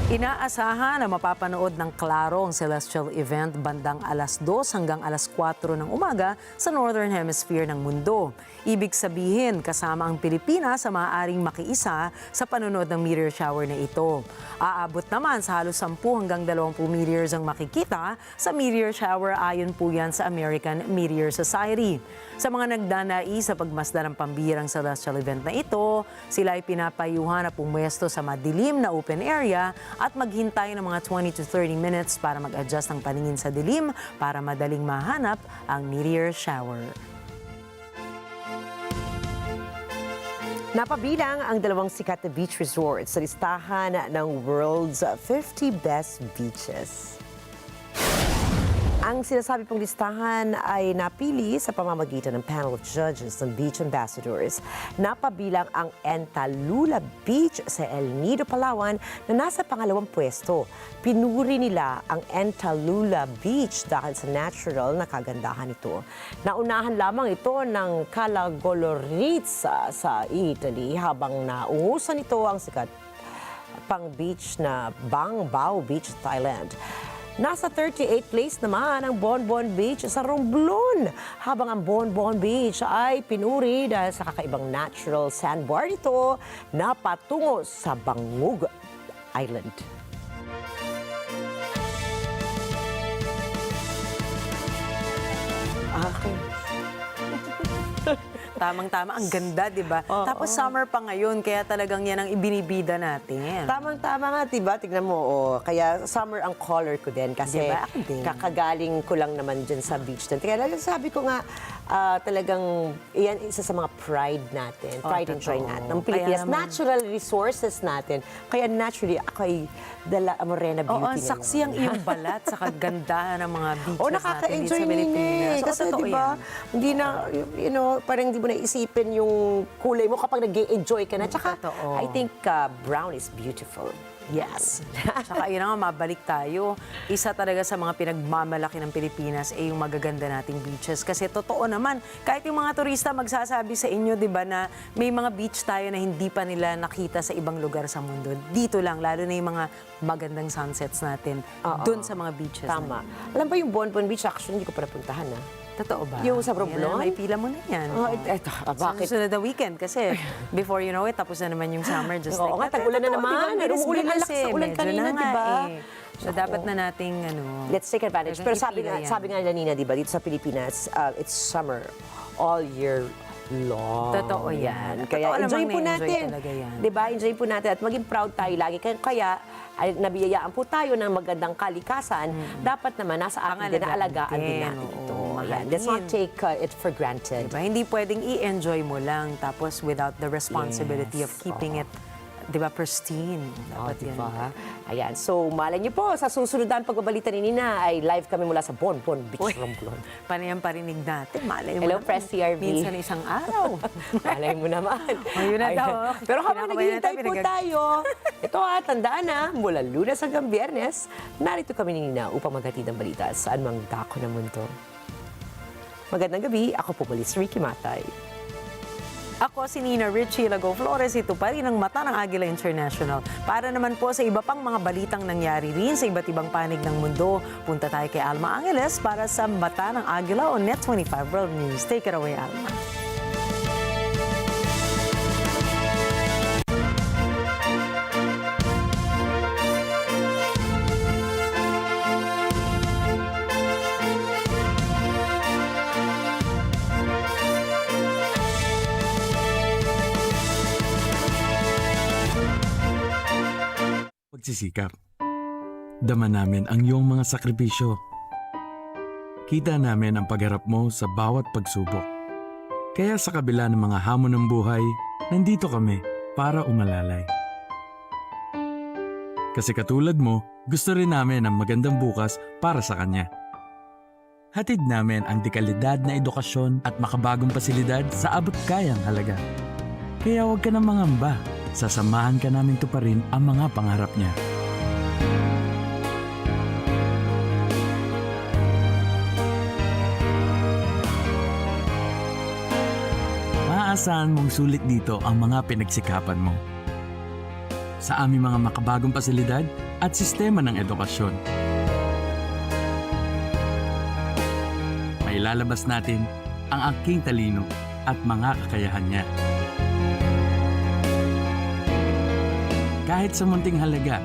Inaasahan na mapapanood ng klaro ang celestial event bandang alas 2 hanggang alas 4 ng umaga sa Northern Hemisphere ng mundo. Ibig sabihin, kasama ang Pilipinas sa maaaring makiisa sa panonood ng meteor shower na ito. Aabot naman sa halos 10 hanggang 20 meteors ang makikita sa meteor shower ayon po yan sa American Meteor Society. Sa mga nagdanais sa pagmasdan ng pambihirang celestial event na ito, sila ay pinapayuhan na pumwesto sa madilim na open area at maghintay ng mga 20 to 30 minutes para mag-adjust ang paningin sa dilim para madaling mahanap ang meteor shower. Napabilang ang dalawang sikat na beach resorts sa listahan ng world's 50 best beaches. Ang sinasabi pong listahan ay napili sa pamamagitan ng panel of judges ng beach ambassadors. Napabilang ang Entalula Beach sa El Nido, Palawan na nasa pangalawang pwesto. Pinuri nila ang Entalula Beach dahil sa natural na kagandahan nito. Naunahan lamang ito ng Calagolorizza sa Italy habang naungusan nito ang sikat pang beach na Bang Bao Beach, Thailand. Nasa 38th place naman ang Bonbon Beach sa Romblon, habang ang Bonbon Beach ay pinuri dahil sa kakaibang natural sandbar nito na patungo sa Bangug Island. Okay. Tamang-tama, ang ganda, di ba? Tapos summer pa ngayon, kaya talagang yan ang ibinibida natin. Tamang-tama nga, diba? Tignan mo, kaya summer ang color ko din kasi diba? Ako din. kakagaling ko lang naman dyan sa beach din. Kaya sabi ko nga, talagang yan isa sa mga pride natin, pride and joy natin ng Pilipinas. Natural resources natin. Kaya naturally, ako ay dala Morena Beauty ang saksi ang iyong balat sa kagandahan ng mga beaches natin dito nakaka-enjoy sa Pilipinas. Kasi diba, hindi na, parang hindi mo naisipin yung kulay mo kapag nag-enjoy ka na. Tsaka, I think brown is beautiful. Yes. Tsaka yun nga, mabalik tayo. Isa talaga sa mga pinagmamalaki ng Pilipinas ay yung magaganda nating beaches. Kasi totoo naman, kahit yung mga turista magsasabi sa inyo, di ba, na may mga beach tayo na hindi pa nila nakita sa ibang lugar sa mundo. Dito lang, lalo na yung mga magandang sunsets natin doon sa mga beaches. Tama. Alam ba yung Bonbon Beach, actually, hindi ko pa napuntahan, ha? Totoo ba? Yung sa Romblon? May pila mo na yan. Bakit? Susunod na weekend kasi before you know it, tapos na naman yung summer. Just like that. Tag-ulan na naman. Umuulan ang lakas sa ulan kanina, di ba? So dapat na nating let's take advantage. Pero sabi nga nila Nina, di ba, dito sa Pilipinas, it's summer all year long. Totoo yan. Kaya enjoy po natin. Di ba? Enjoy po natin at maging proud tayo lagi. Kaya ay nabiyayaan po tayo ng magandang kalikasan. Dapat naman nasa atin din na alagaan din natin ito. Let's not take it for granted. Diba? Hindi pwedeng i-enjoy mo lang tapos without the responsibility of keeping it, di ba, pristine. Dapat diba? Ayan. So, malay niyo po, sa susunod na pagbabalita ni Nina ay live kami mula sa Bonbon Beach, Romblon. Panayang parinig natin. Malay mo Hello, naman. Press CRB. Minsan isang araw. Malay mo naman. Ayun na daw. Pero habang naghihintay po tayo, ito tandaan na, mula Lunes hanggang Biyernes, narito kami ni Nina upang maghatid ang balita saan mang dako ng mundo. Magandang gabi, ako po muli si Ricky Matay. Ako si Nina Richie Lago Flores, ito pa rin ang mata ng Agila International. Para naman po sa iba pang mga balitang nangyari rin sa iba't ibang panig ng mundo, punta tayo kay Alma Angeles para sa mata ng Agila o NET25 World News. Take it away, Alma. pagsisikap. Dama namin ang iyong mga sakripisyo. Kita namin ang pagharap mo sa bawat pagsubok. Kaya sa kabila ng mga hamon ng buhay, nandito kami para umalalay. Kasi katulad mo, gusto rin namin ang magandang bukas para sa kanya. Hatid namin ang dekalidad na edukasyon at makabagong pasilidad sa abot kayang halaga. Kaya huwag ka nang mangamba, sasamahan ka namin tuparin ang mga pangarap niya. Maaasahan mong sulit dito ang mga pinagsikapan mo. Sa aming mga makabagong pasilidad at sistema ng edukasyon. Mailalabas natin ang aking talino at mga kakayahan niya. Kahit sa munting halaga,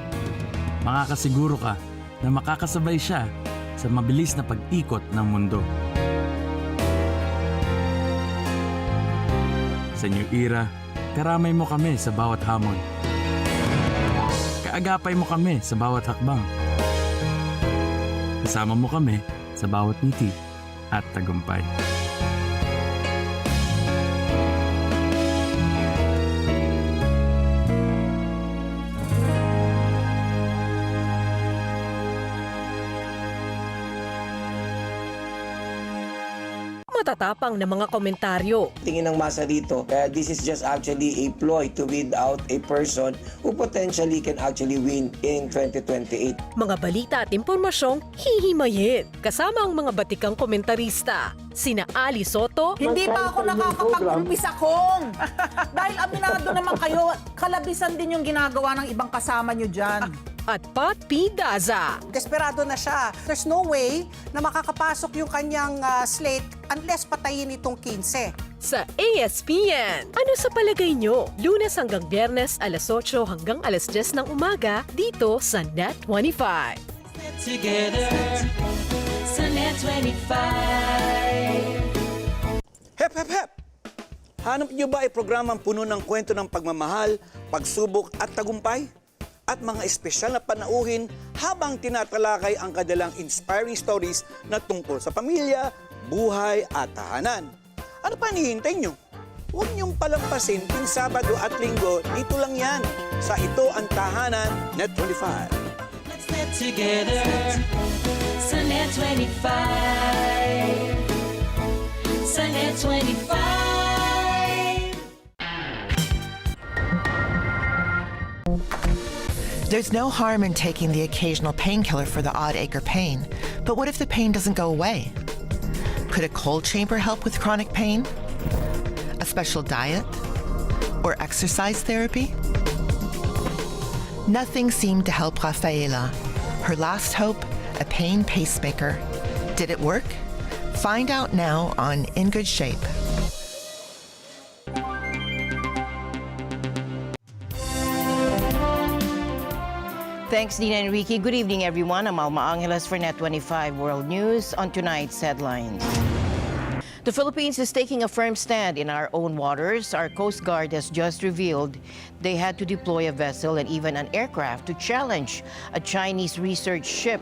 makakasiguro ka na makakasabay siya sa mabilis na pag-ikot ng mundo. Sa new era, karamay mo kami sa bawat hamon. Kaagapay mo kami sa bawat hakbang. Kasama mo kami sa bawat ngiti at tagumpay. Matatapang na mga komentaryo. Tingin ng masa dito, this is just actually a ploy to weed out a person who potentially can actually win in 2028. Mga balita at impormasyong hihimayin. Kasama ang mga batikang komentarista. Sina Ali Soto. Hindi pa ako nakakapag-umpisa kong. Dahil aminado naman kayo, kalabisan din yung ginagawa ng ibang kasama nyo dyan. At Pat P. Daza. Desperado na siya. There's no way na makakapasok yung kanyang slate unless patayin itong 15. Sa ASPN, ano sa palagay nyo? Lunes hanggang Biyernes, alas 8 hanggang alas 10 ng umaga, dito sa NET25. Together sa NET25. Hep, hep, hep! Hanap niyo ba ay programang puno ng kwento ng pagmamahal, pagsubok at tagumpay? At mga espesyal na panauhin habang tinatalakay ang kanilang inspiring stories na tungkol sa pamilya, buhay at tahanan. Ano pa hinihintay nyo? Huwag niyong palampasin tuwing Sabado at Linggo, dito lang yan sa Ito ang Tahanan, NET25. Let's get together sa NET25. Sa NET25. There's no harm in taking the occasional painkiller for the odd-acre pain, but what if the pain doesn't go away? Could a cold chamber help with chronic pain? A special diet? Or exercise therapy? Nothing seemed to help Rafaela. Her last hope, a pain pacemaker. Did it work? Find out now on In Good Shape. Thanks, Dina Enrique. Good evening, everyone. I'm Alma Angeles for NET25 World News on tonight's headlines. The Philippines is taking a firm stand in our own waters. Our Coast Guard has just revealed they had to deploy a vessel and even an aircraft to challenge a Chinese research ship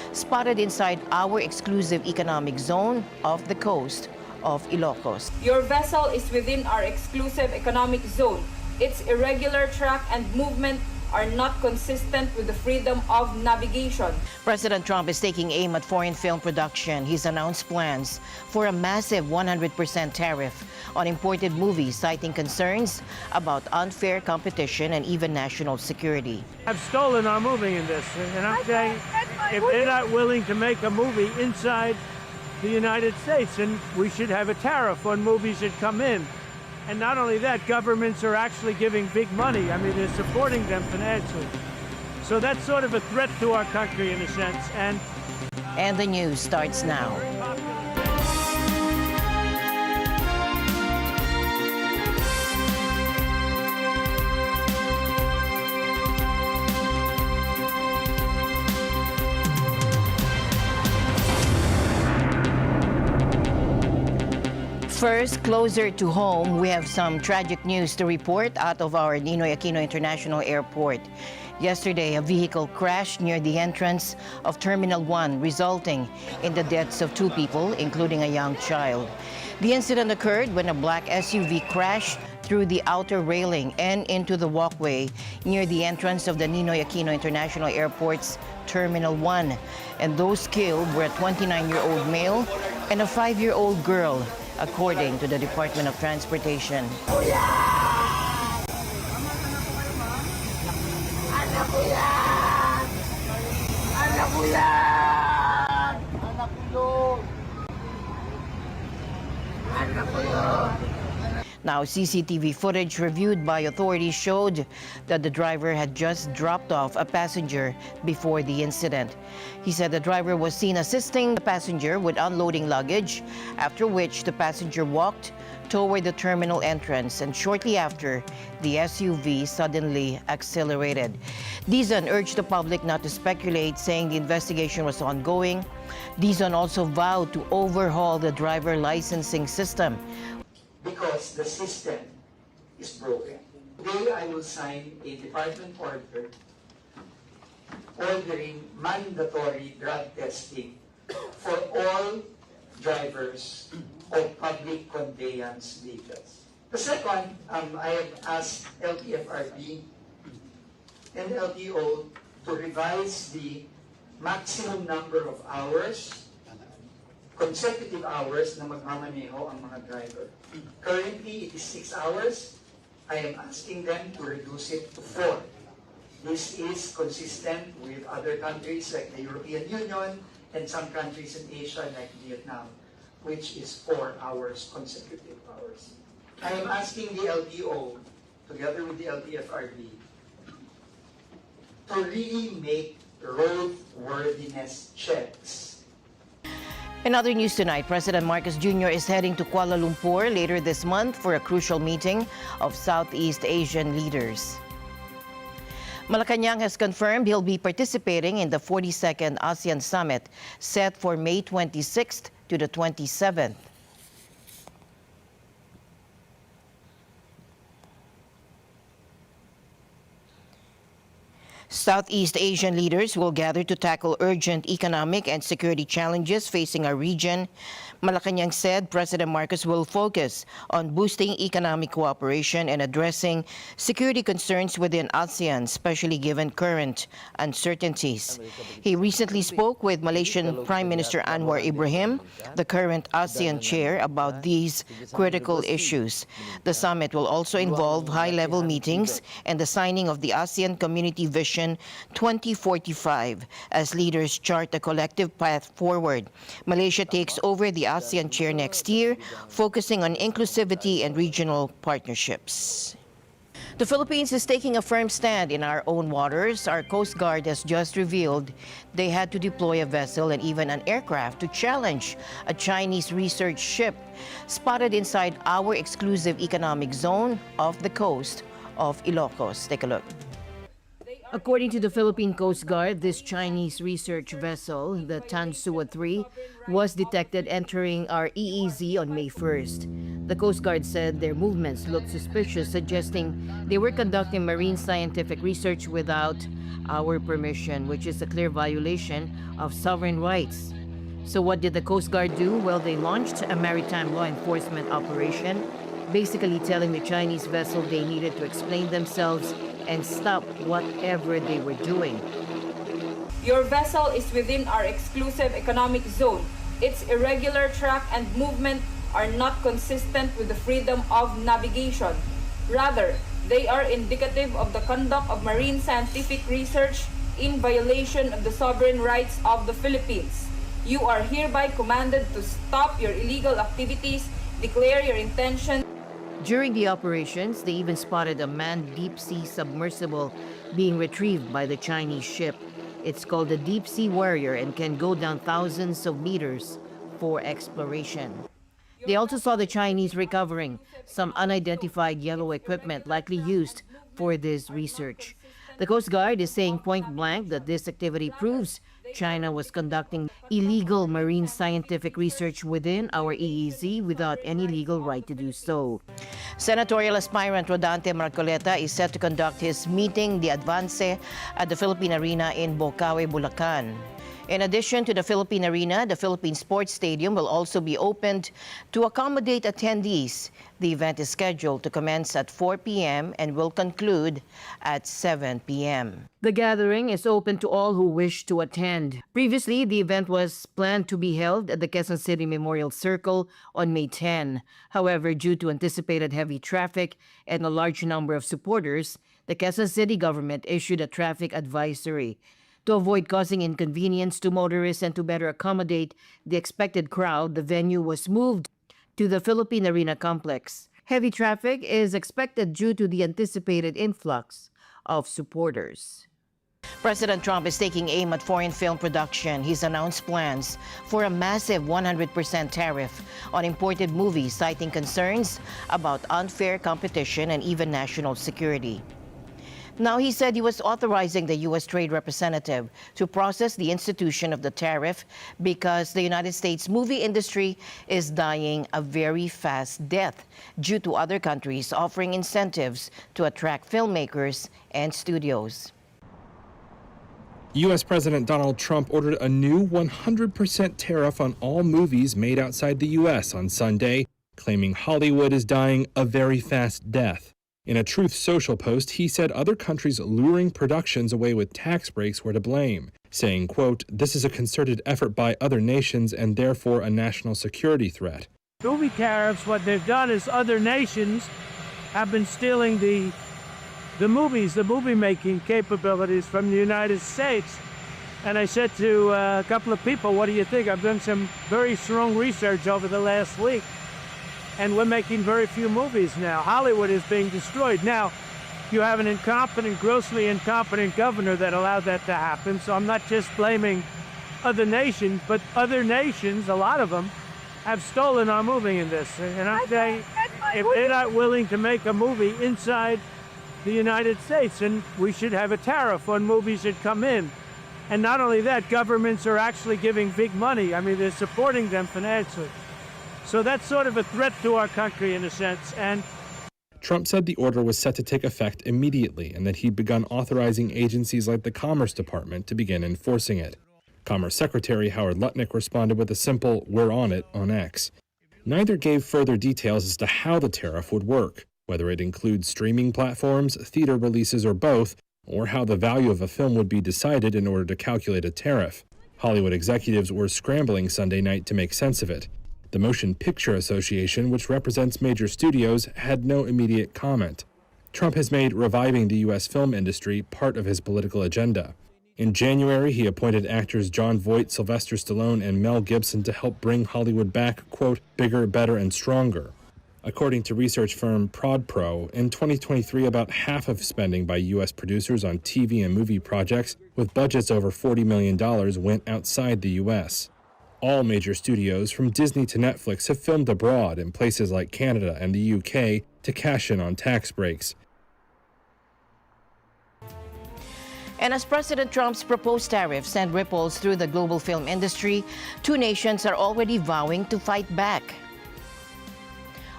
spotted inside our exclusive economic zone off the coast of Ilocos. Your vessel is within our exclusive economic zone. Its irregular track and movement are not consistent with the freedom of navigation. President Trump is taking aim at foreign film production. He's announced plans for a massive 100% tariff on imported movies, citing concerns about unfair competition and even national security. I've stolen our movie industry, and I'm saying if they're not willing to make a movie inside the United States, then we should have a tariff on movies that come in. And not only that, governments are actually giving big money. I mean, they're supporting them financially. So that's sort of a threat to our country in a sense. And the news starts now. First, closer to home, we have some tragic news to report out of our Ninoy Aquino International Airport. Yesterday, a vehicle crashed near the entrance of Terminal 1, resulting in the deaths of 2 people, including a young child. The incident occurred when a black SUV crashed through the outer railing and into the walkway near the entrance of the Ninoy Aquino International Airport's Terminal 1. And those killed were a 29-year-old male and a 5-year-old girl, according to the Department of Transportation. Now, CCTV footage reviewed by authorities showed that the driver had just dropped off a passenger before the incident. He said the driver was seen assisting the passenger with unloading luggage, after which the passenger walked toward the terminal entrance, and shortly after, the SUV suddenly accelerated. Dizon urged the public not to speculate, saying the investigation was ongoing. Dizon also vowed to overhaul the driver licensing system, because the system is broken. Today, I will sign a department order ordering mandatory drug testing for all drivers of public conveyance vehicles. The second, I have asked LTFRB and LTO to revise the maximum number of hours, consecutive hours na magmamaneho ang mga driver. Currently, it is 6 hours. I am asking them to reduce it to 4. This is consistent with other countries like the European Union and some countries in Asia like Vietnam, which is 4 hours, consecutive hours. I am asking the LTO, together with the LTFRB, to really make roadworthiness checks. In other news tonight, President Marcos Jr. is heading to Kuala Lumpur later this month for a crucial meeting of Southeast Asian leaders. Malacanang has confirmed he'll be participating in the 42nd ASEAN Summit set for May 26th to the 27th. Southeast Asian leaders will gather to tackle urgent economic and security challenges facing our region. Malacanang said President Marcos will focus on boosting economic cooperation and addressing security concerns within ASEAN, especially given current uncertainties. He recently spoke with Malaysian Prime Minister Anwar Ibrahim, the current ASEAN chair, about these critical issues. The summit will also involve high-level meetings and the signing of the ASEAN Community Vision 2045 as leaders chart a collective path forward. Malaysia takes over the ASEAN chair next year, focusing on inclusivity and regional partnerships. The Philippines is taking a firm stand in our own waters. Our Coast Guard has just revealed they had to deploy a vessel and even an aircraft to challenge a Chinese research ship spotted inside our exclusive economic zone off the coast of Ilocos. Take a look. According to the Philippine Coast Guard, this Chinese research vessel, the Tansua 3, was detected entering our EEZ on May 1st. The Coast Guard said their movements looked suspicious, suggesting they were conducting marine scientific research without our permission, which is a clear violation of sovereign rights. So what did the Coast Guard do? Well, they launched a maritime law enforcement operation, basically telling the Chinese vessel they needed to explain themselves and stop whatever they were doing. Your vessel is within our exclusive economic zone. Its irregular track and movement are not consistent with the freedom of navigation. Rather, they are indicative of the conduct of marine scientific research in violation of the sovereign rights of the Philippines. You are hereby commanded to stop your illegal activities, declare your intention. During the operations, they even spotted a manned deep-sea submersible being retrieved by the Chinese ship. It's called the Deep Sea Warrior and can go down thousands of meters for exploration. They also saw the Chinese recovering some unidentified yellow equipment likely used for this research. The Coast Guard is saying point blank that this activity proves China was conducting illegal marine scientific research within our EEZ without any legal right to do so. Senatorial aspirant Rodante Marcoleta is set to conduct his meeting de Advance at the Philippine Arena in Bocaue, Bulacan. In addition to the Philippine Arena, the Philippine Sports Stadium will also be opened to accommodate attendees. The event is scheduled to commence at 4 p.m. and will conclude at 7 p.m. The gathering is open to all who wish to attend. Previously, the event was planned to be held at the Quezon City Memorial Circle on May 10. However, due to anticipated heavy traffic and a large number of supporters, the Quezon City government issued a traffic advisory. To avoid causing inconvenience to motorists and to better accommodate the expected crowd, the venue was moved to the Philippine Arena complex. Heavy traffic is expected due to the anticipated influx of supporters. President Trump is taking aim at foreign film production. He's announced plans for a massive 100% tariff on imported movies, citing concerns about unfair competition and even national security. Now, he said he was authorizing the U.S. Trade Representative to process the institution of the tariff because the United States movie industry is dying a very fast death due to other countries offering incentives to attract filmmakers and studios. U.S. President Donald Trump ordered a new 100% tariff on all movies made outside the U.S. on Sunday, claiming Hollywood is dying a very fast death. In a Truth Social post, he said other countries luring productions away with tax breaks were to blame, saying, quote, "This is a concerted effort by other nations and therefore a national security threat." Movie tariffs, what they've done is other nations have been stealing the movie-making capabilities from the United States. And I said to a couple of people, what do you think? I've done some very strong research over the last week. And we're making very few movies now. Hollywood is being destroyed. Now, you have an incompetent, grossly incompetent governor that allowed that to happen. So I'm not just blaming other nations, but other nations, a lot of them, have stolen our movie industry. And I'm saying, if they're not willing to make a movie inside the United States, then we should have a tariff on movies that come in. And not only that, governments are actually giving big money. I mean, they're supporting them financially. So that's sort of a threat to our country in a sense. And Trump said the order was set to take effect immediately and that he'd begun authorizing agencies like the Commerce Department to begin enforcing it. Commerce Secretary Howard Lutnick responded with a simple, "We're on it," on X. Neither gave further details as to how the tariff would work, whether it includes streaming platforms, theater releases, or both, or how the value of a film would be decided in order to calculate a tariff. Hollywood executives were scrambling Sunday night to make sense of it. The Motion Picture Association, which represents major studios, had no immediate comment. Trump has made reviving the U.S. film industry part of his political agenda. In January, he appointed actors Jon Voight, Sylvester Stallone, and Mel Gibson to help bring Hollywood back, quote, "bigger, better, and stronger." According to research firm ProdPro, in 2023, about half of spending by U.S. producers on TV and movie projects with budgets over $40 million went outside the U.S. All major studios, from Disney to Netflix, have filmed abroad in places like Canada and the UK to cash in on tax breaks. And as President Trump's proposed tariffs send ripples through the global film industry, two nations are already vowing to fight back.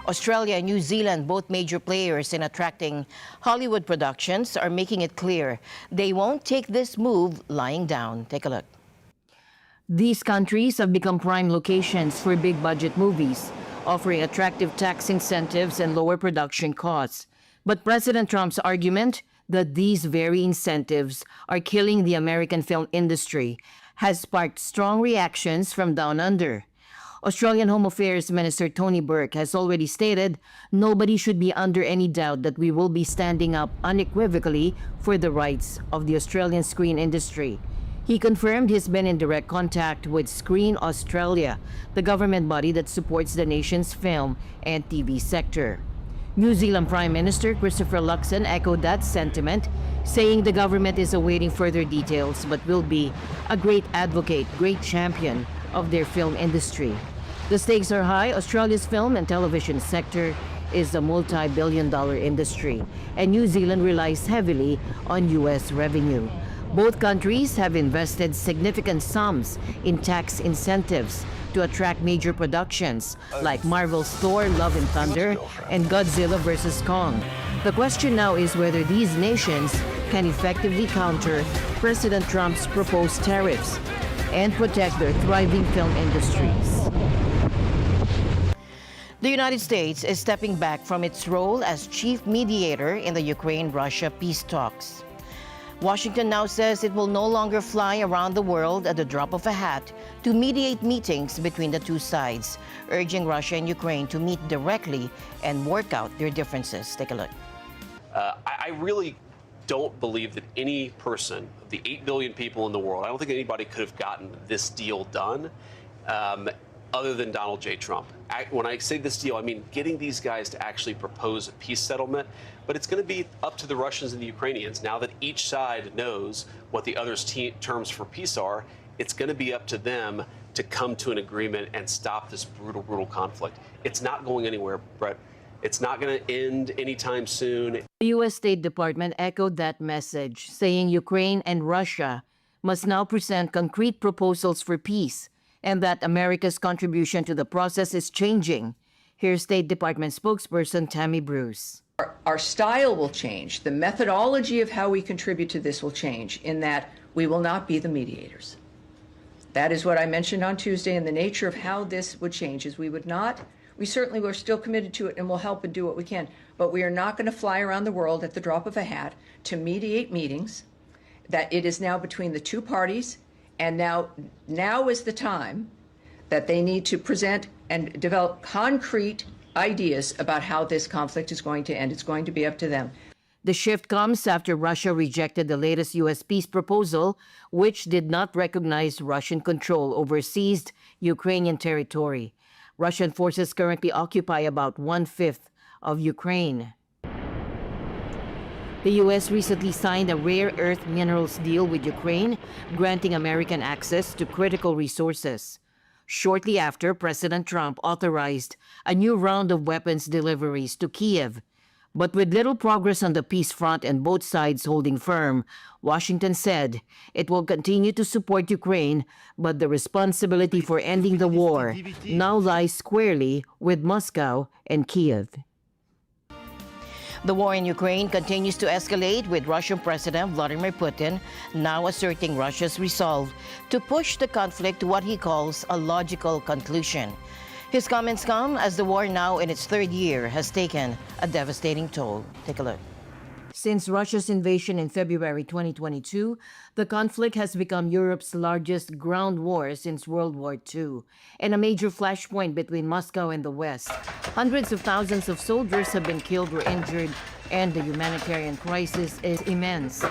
Australia and New Zealand, both major players in attracting Hollywood productions, are making it clear they won't take this move lying down. Take a look. These countries have become prime locations for big-budget movies, offering attractive tax incentives and lower production costs. But President Trump's argument that these very incentives are killing the American film industry has sparked strong reactions from down under. Australian Home Affairs Minister Tony Burke has already stated nobody should be under any doubt that we will be standing up unequivocally for the rights of the Australian screen industry. He confirmed he's been in direct contact with Screen Australia, the government body that supports the nation's film and TV sector. New Zealand Prime Minister Christopher Luxon echoed that sentiment, saying the government is awaiting further details but will be a great advocate, great champion of their film industry. The stakes are high. Australia's film and television sector is a multi-billion-dollar industry, and New Zealand relies heavily on U.S. revenue. Both countries have invested significant sums in tax incentives to attract major productions like Marvel's Thor, Love and Thunder, and Godzilla vs. Kong. The question now is whether these nations can effectively counter President Trump's proposed tariffs and protect their thriving film industries. The United States is stepping back from its role as chief mediator in the Ukraine-Russia peace talks. Washington now says it will no longer fly around the world at the drop of a hat to mediate meetings between the two sides, urging Russia and Ukraine to meet directly and work out their differences. Take a look. I really don't believe that any person, of the 8 billion people in the world, I don't think anybody could have gotten this deal done other than Donald J. Trump. When I say this deal, I mean getting these guys to actually propose a peace settlement, but it's going to be up to the Russians and the Ukrainians. Now that each side knows what the other's terms for peace are, it's going to be up to them to come to an agreement and stop this brutal conflict. It's not going anywhere, Brett. It's not going to end anytime soon. The U.S. State Department echoed that message, saying Ukraine and Russia must now present concrete proposals for peace and that America's contribution to the process is changing. Here's State Department spokesperson Tammy Bruce. Our style will change. The methodology of how we contribute to this will change in that we will not be the mediators. That is what I mentioned on Tuesday, and the nature of how this would change is we certainly were still committed to it and will help and do what we can, but we are not going to fly around the world at the drop of a hat to mediate meetings, that it is now between the two parties, and now is the time that they need to present and develop concrete ideas about how this conflict is going to end. It's going to be up to them. The shift comes after Russia rejected the latest U.S. peace proposal, which did not recognize Russian control over seized Ukrainian territory. Russian forces currently occupy about 1/5 of Ukraine. The U.S. recently signed a rare earth minerals deal with Ukraine, granting American access to critical resources. Shortly after, President Trump authorized a new round of weapons deliveries to Kiev. But with little progress on the peace front and both sides holding firm, Washington said it will continue to support Ukraine, but the responsibility for ending the war now lies squarely with Moscow and Kiev. The war in Ukraine continues to escalate, with Russian President Vladimir Putin now asserting Russia's resolve to push the conflict to what he calls a logical conclusion. His comments come as the war, now in its third year, has taken a devastating toll. Take a look. Since Russia's invasion in February 2022, the conflict has become Europe's largest ground war since World War II, and a major flashpoint between Moscow and the West. Hundreds of thousands of soldiers have been killed or injured, and the humanitarian crisis is immense.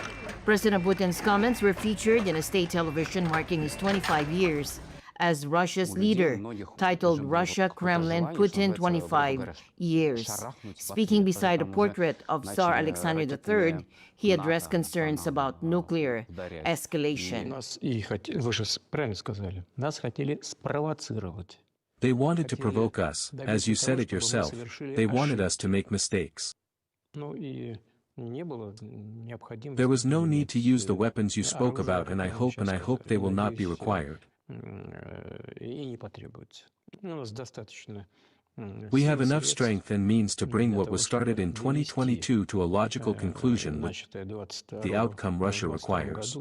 President Putin's comments were featured in a state television marking his 25 years as Russia's leader, titled Russia, Kremlin, Putin 25 Years. Speaking beside a portrait of Tsar Alexander III, he addressed concerns about nuclear escalation. They wanted to provoke us, as you said it yourself. They wanted us to make mistakes. There was no need to use the weapons you spoke about, and I hope they will not be required. We have enough strength and means to bring what was started in 2022 to a logical conclusion with the outcome Russia requires.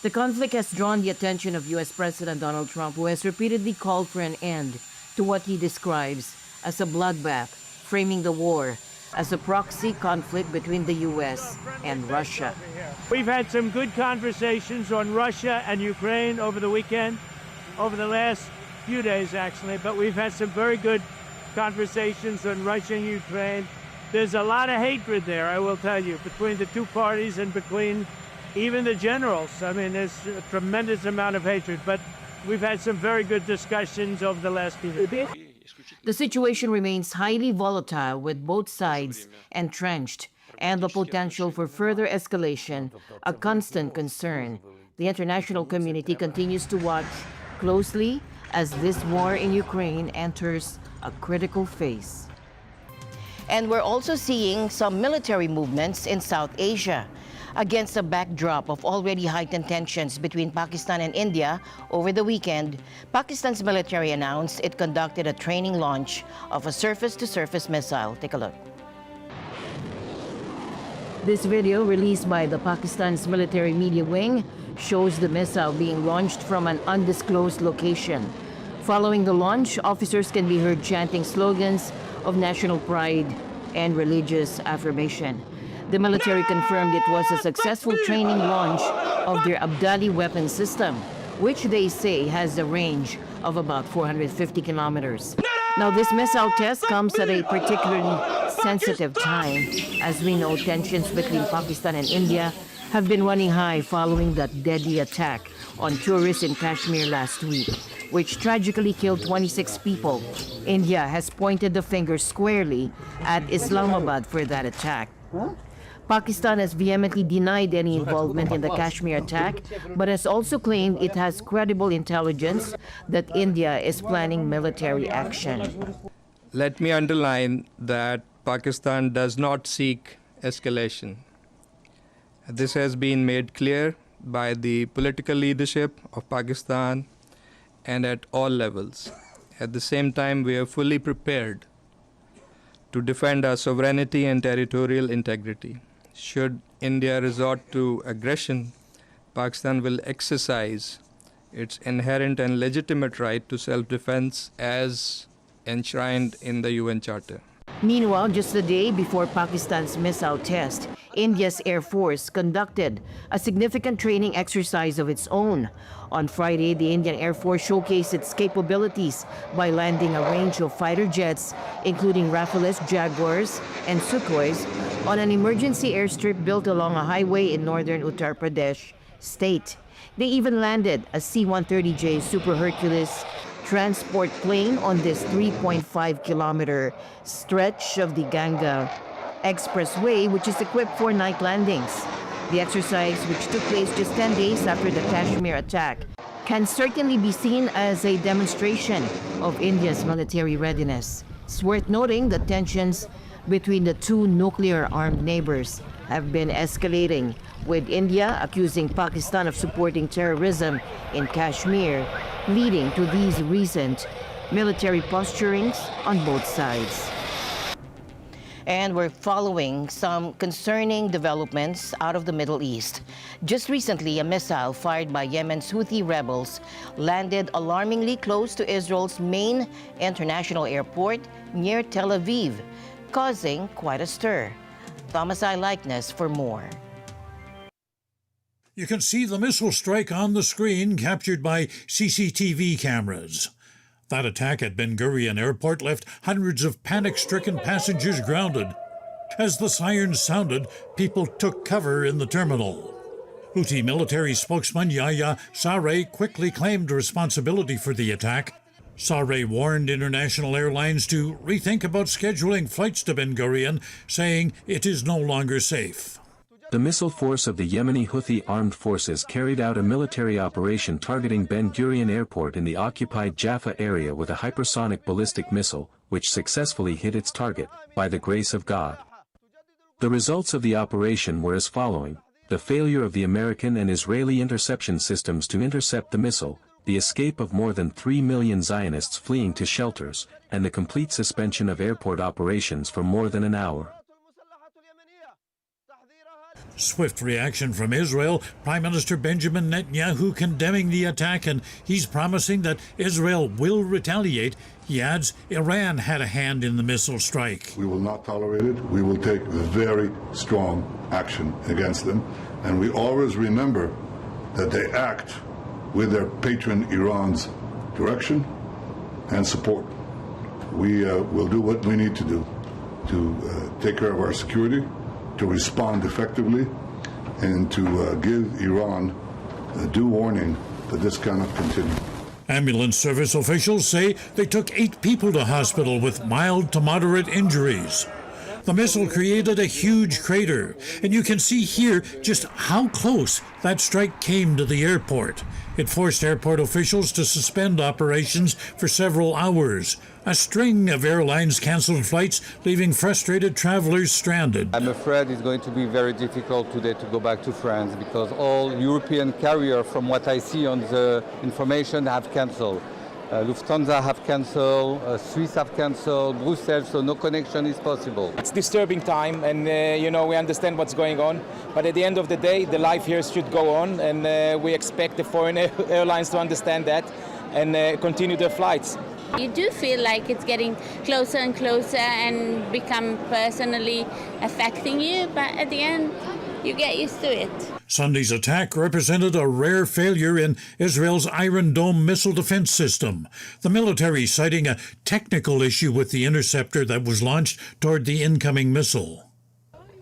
The conflict has drawn the attention of U.S. President Donald Trump, who has repeatedly called for an end to what he describes as a bloodbath, framing the war as a proxy conflict between the U.S. and Russia. We've had some good conversations on Russia and Ukraine over the weekend, over the last few days actually, but we've had some very good conversations on Russia and Ukraine. There's a lot of hatred there, I will tell you, between the two parties and between even the generals. I mean, there's a tremendous amount of hatred, but we've had some very good discussions over the last few days. The situation remains highly volatile, with both sides entrenched, and the potential for further escalation a constant concern. The international community continues to watch closely as this war in Ukraine enters a critical phase. And we're also seeing some military movements in South Asia. Against a backdrop of already heightened tensions between Pakistan and India, over the weekend, Pakistan's military announced it conducted a training launch of a surface-to-surface missile. Take a look. This video, released by the Pakistan's military media wing, shows the missile being launched from an undisclosed location. Following the launch, officers can be heard chanting slogans of national pride and religious affirmation. The military confirmed it was a successful training launch of their Abdali weapon system, which they say has a range of about 450 kilometers. Now, this missile test comes at a particularly sensitive time, as we know tensions between Pakistan and India have been running high following that deadly attack on tourists in Kashmir last week, which tragically killed 26 people. India has pointed the finger squarely at Islamabad for that attack. Pakistan has vehemently denied any involvement in the Kashmir attack, but has also claimed it has credible intelligence that India is planning military action. Let me underline that Pakistan does not seek escalation. This has been made clear by the political leadership of Pakistan and at all levels. At the same time, we are fully prepared to defend our sovereignty and territorial integrity. Should India resort to aggression, Pakistan will exercise its inherent and legitimate right to self-defense as enshrined in the UN Charter. Meanwhile, just a day before Pakistan's missile test, India's Air Force conducted a significant training exercise of its own. On Friday, the Indian Air Force showcased its capabilities by landing a range of fighter jets, including Rafales, Jaguars, and Sukhois, on an emergency airstrip built along a highway in northern Uttar Pradesh state. They even landed a C-130J Super Hercules transport plane on this 3.5-kilometer stretch of the Ganga Expressway, which is equipped for night landings. The exercise, which took place just 10 days after the Kashmir attack, can certainly be seen as a demonstration of India's military readiness. It's worth noting that tensions between the two nuclear-armed neighbors have been escalating, with India accusing Pakistan of supporting terrorism in Kashmir, leading to these recent military posturings on both sides. And we're following some concerning developments out of the Middle East. Just recently, a missile fired by Yemen's Houthi rebels landed alarmingly close to Israel's main international airport near Tel Aviv, causing quite a stir. Thomas I. Likeness for more. You can see the missile strike on the screen captured by CCTV cameras. That attack at Ben Gurion Airport left hundreds of panic-stricken passengers grounded. As the sirens sounded, people took cover in the terminal. Houthi military spokesman Yahya Saree quickly claimed responsibility for the attack. Saree warned international airlines to rethink about scheduling flights to Ben Gurion, saying it is no longer safe. The missile force of the Yemeni Houthi armed forces carried out a military operation targeting Ben Gurion Airport in the occupied Jaffa area with a hypersonic ballistic missile, which successfully hit its target, by the grace of God. The results of the operation were as following: the failure of the American and Israeli interception systems to intercept the missile, the escape of more than 3 million Zionists fleeing to shelters, and the complete suspension of airport operations for more than an hour. Swift reaction from Israel, Prime Minister Benjamin Netanyahu condemning the attack, and he's promising that Israel will retaliate. He adds Iran had a hand in the missile strike. We will not tolerate it. We will take very strong action against them. And we always remember that they act with their patron Iran's direction and support. We will do what we need to do to take care of our security, to respond effectively, and to give Iran a due warning that this cannot continue. Ambulance service officials say they took 8 people to hospital with mild to moderate injuries. The missile created a huge crater, and you can see here just how close that strike came to the airport. It forced airport officials to suspend operations for several hours. A string of airlines canceled flights, leaving frustrated travelers stranded. I'm afraid it's going to be very difficult today to go back to France because all European carriers, from what I see on the information, have cancelled. Lufthansa have cancelled, Swiss have cancelled, Brussels, so no connection is possible. It's disturbing time, and we understand what's going on. But at the end of the day, the life here should go on, and we expect the foreign airlines to understand that and continue their flights. You do feel like it's getting closer and closer and become personally affecting you, but at the end, you get used to it. Sunday's attack represented a rare failure in Israel's Iron Dome missile defense system, the military citing a technical issue with the interceptor that was launched toward the incoming missile.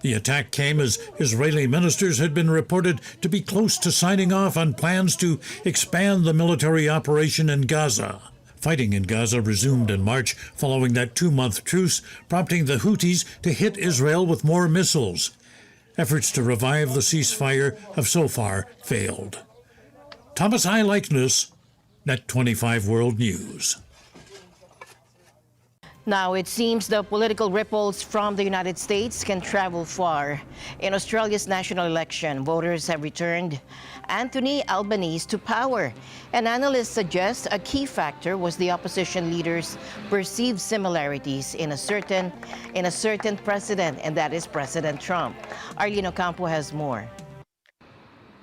The attack came as Israeli ministers had been reported to be close to signing off on plans to expand the military operation in Gaza. Fighting in Gaza resumed in March following that 2-month truce, prompting the Houthis to hit Israel with more missiles. Efforts to revive the ceasefire have so far failed. Thomas I. Likeness, NET25 World News. Now, it seems the political ripples from the United States can travel far. In Australia's national election, voters have returned Anthony Albanese to power. And analysts suggest a key factor was the opposition leader's perceived similarities in a certain president, and that is President Trump. Arlene Ocampo has more.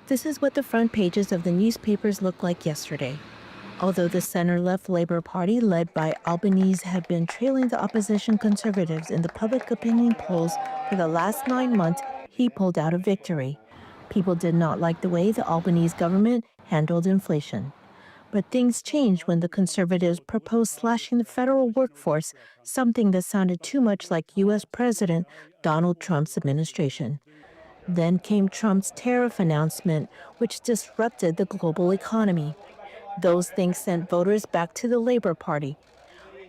This is what the front pages of the newspapers looked like yesterday. Although the center-left Labour Party, led by Albanese, had been trailing the opposition Conservatives in the public opinion polls for the last 9 months, he pulled out a victory. People did not like the way the Albanese government handled inflation. But things changed when the Conservatives proposed slashing the federal workforce, something that sounded too much like U.S. President Donald Trump's administration. Then came Trump's tariff announcement, which disrupted the global economy. Those things sent voters back to the Labour Party.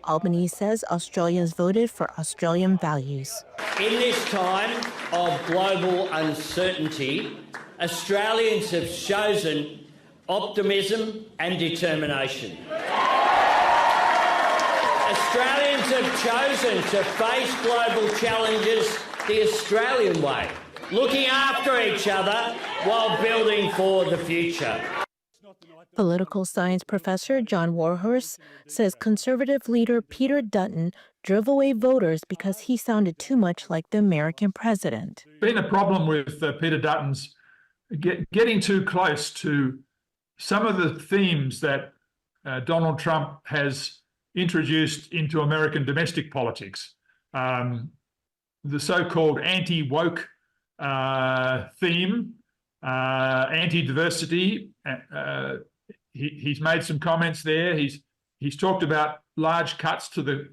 Albanese says Australians voted for Australian values. In this time of global uncertainty, Australians have chosen optimism and determination. Australians have chosen to face global challenges the Australian way, looking after each other while building for the future. Political science professor John Warhurst says Conservative leader Peter Dutton drove away voters because he sounded too much like the American president. Been a problem with Peter Dutton's getting too close to some of the themes that Donald Trump has introduced into American domestic politics. The so-called anti-woke theme, anti-diversity. He's made some comments there. He's talked about large cuts to the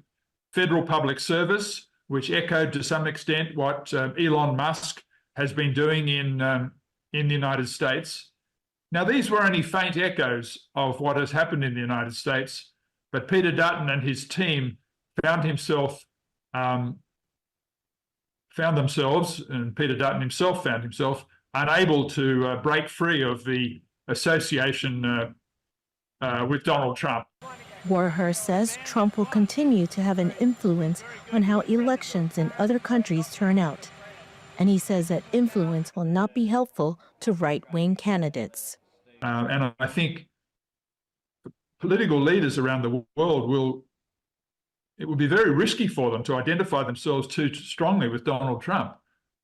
federal public service, which echoed to some extent what Elon Musk has been doing in the United States. Now, these were only faint echoes of what has happened in the United States, but Peter Dutton and his team found themselves, and Peter Dutton himself found himself unable to break free of the association with Donald Trump. Warhurst says Trump will continue to have an influence on how elections in other countries turn out. And he says that influence will not be helpful to right-wing candidates. And I think political leaders around the world it will be very risky for them to identify themselves too strongly with Donald Trump,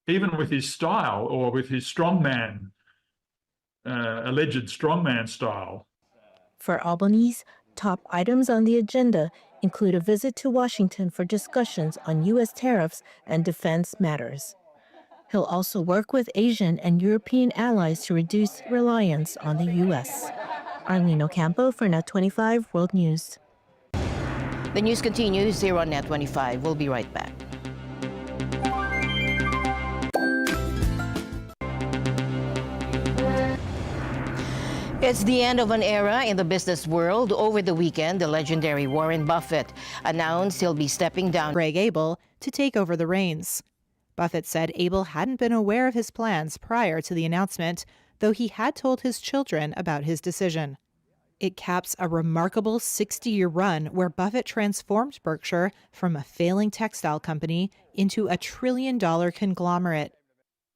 even with his style or with his strongman, alleged strongman style. For Albanese, top items on the agenda include a visit to Washington for discussions on U.S. tariffs and defense matters. He'll also work with Asian and European allies to reduce reliance on the U.S. Arlene Ocampo for NET25 World News. The news continues here on NET25. We'll be right back. It's the end of an era in the business world. Over the weekend, the legendary Warren Buffett announced he'll be stepping down Greg Abel to take over the reins. Buffett said Abel hadn't been aware of his plans prior to the announcement, though he had told his children about his decision. It caps a remarkable 60-year run where Buffett transformed Berkshire from a failing textile company into a trillion-dollar conglomerate.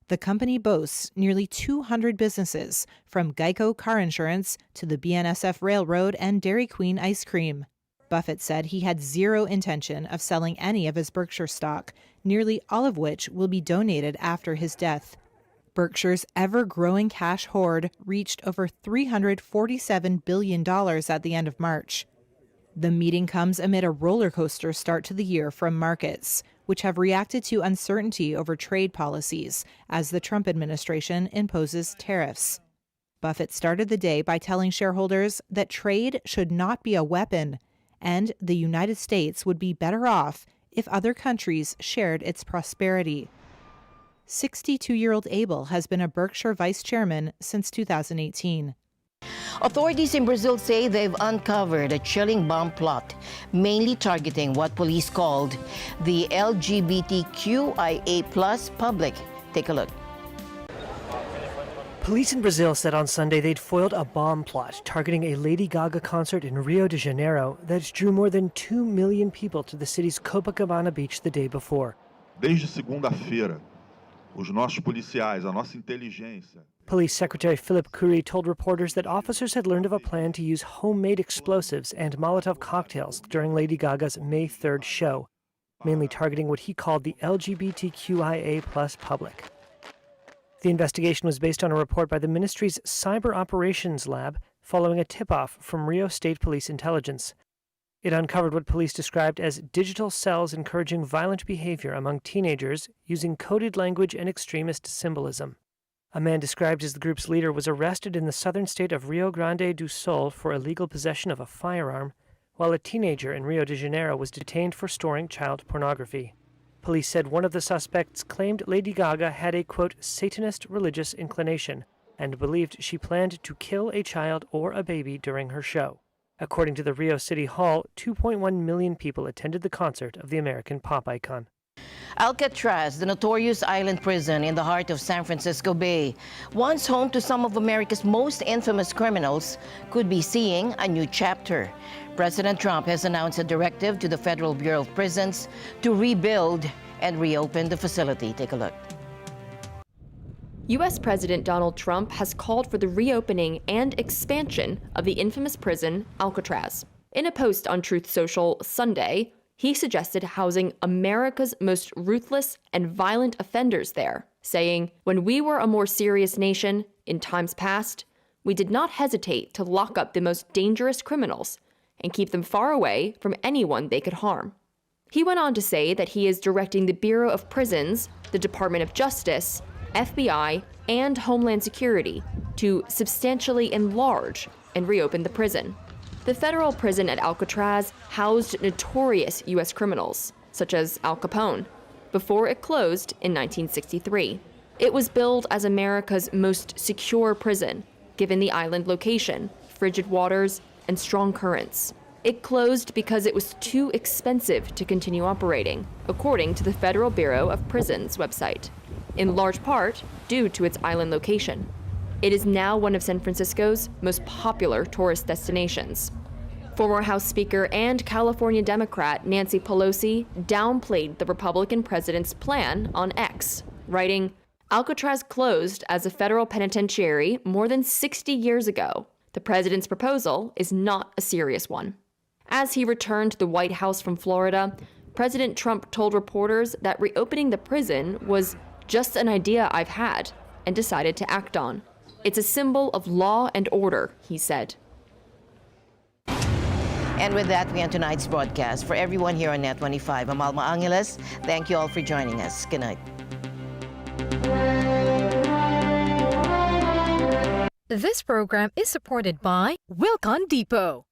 The company boasts nearly 200 businesses, from Geico Car Insurance to the BNSF Railroad and Dairy Queen ice cream. Buffett said he had zero intention of selling any of his Berkshire stock, nearly all of which will be donated after his death. Berkshire's ever-growing cash hoard reached over $347 billion at the end of March. The meeting comes amid a roller coaster start to the year from markets, which have reacted to uncertainty over trade policies as the Trump administration imposes tariffs. Buffett started the day by telling shareholders that trade should not be a weapon, and the United States would be better off if other countries shared its prosperity. 62-year-old Abel has been a Berkshire vice chairman since 2018. Authorities in Brazil say they've uncovered a chilling bomb plot, mainly targeting what police called the LGBTQIA+ public. Take a look. Police in Brazil said on Sunday they'd foiled a bomb plot targeting a Lady Gaga concert in Rio de Janeiro that drew more than 2 million people to the city's Copacabana beach the day before. Desde segunda-feira, os nossos policiais, a nossa inteligência. Police Secretary Philip Cury told reporters that officers had learned of a plan to use homemade explosives and Molotov cocktails during Lady Gaga's May 3rd show, mainly targeting what he called the LGBTQIA+ public. The investigation was based on a report by the ministry's Cyber Operations Lab following a tip-off from Rio State Police Intelligence. It uncovered what police described as digital cells encouraging violent behavior among teenagers using coded language and extremist symbolism. A man described as the group's leader was arrested in the southern state of Rio Grande do Sul for illegal possession of a firearm, while a teenager in Rio de Janeiro was detained for storing child pornography. Police said one of the suspects claimed Lady Gaga had a, quote, Satanist religious inclination and believed she planned to kill a child or a baby during her show. According to the Rio City Hall, 2.1 million people attended the concert of the American pop icon. Alcatraz, the notorious island prison in the heart of San Francisco Bay, once home to some of America's most infamous criminals, could be seeing a new chapter. President Trump has announced a directive to the Federal Bureau of Prisons to rebuild and reopen the facility. Take a look. U.S. President Donald Trump has called for the reopening and expansion of the infamous prison Alcatraz. In a post on Truth Social Sunday, he suggested housing America's most ruthless and violent offenders there, saying, "When we were a more serious nation in times past, we did not hesitate to lock up the most dangerous criminals and keep them far away from anyone they could harm." He went on to say that he is directing the Bureau of Prisons, the Department of Justice, FBI, and Homeland Security to substantially enlarge and reopen the prison. The federal prison at Alcatraz housed notorious U.S. criminals, such as Al Capone, before it closed in 1963. It was billed as America's most secure prison, given the island location, frigid waters, and strong currents. It closed because it was too expensive to continue operating, according to the Federal Bureau of Prisons website, in large part due to its island location. It is now one of San Francisco's most popular tourist destinations. Former House Speaker and California Democrat Nancy Pelosi downplayed the Republican president's plan on X, writing, "Alcatraz closed as a federal penitentiary more than 60 years ago. The president's proposal is not a serious one." As he returned to the White House from Florida, President Trump told reporters that reopening the prison was just an idea I've had and decided to act on. "It's a symbol of law and order," he said. And with that, we end tonight's broadcast. For everyone here on NET25, I'm Alma Angeles. Thank you all for joining us. Good night. This program is supported by Wilcon Depot.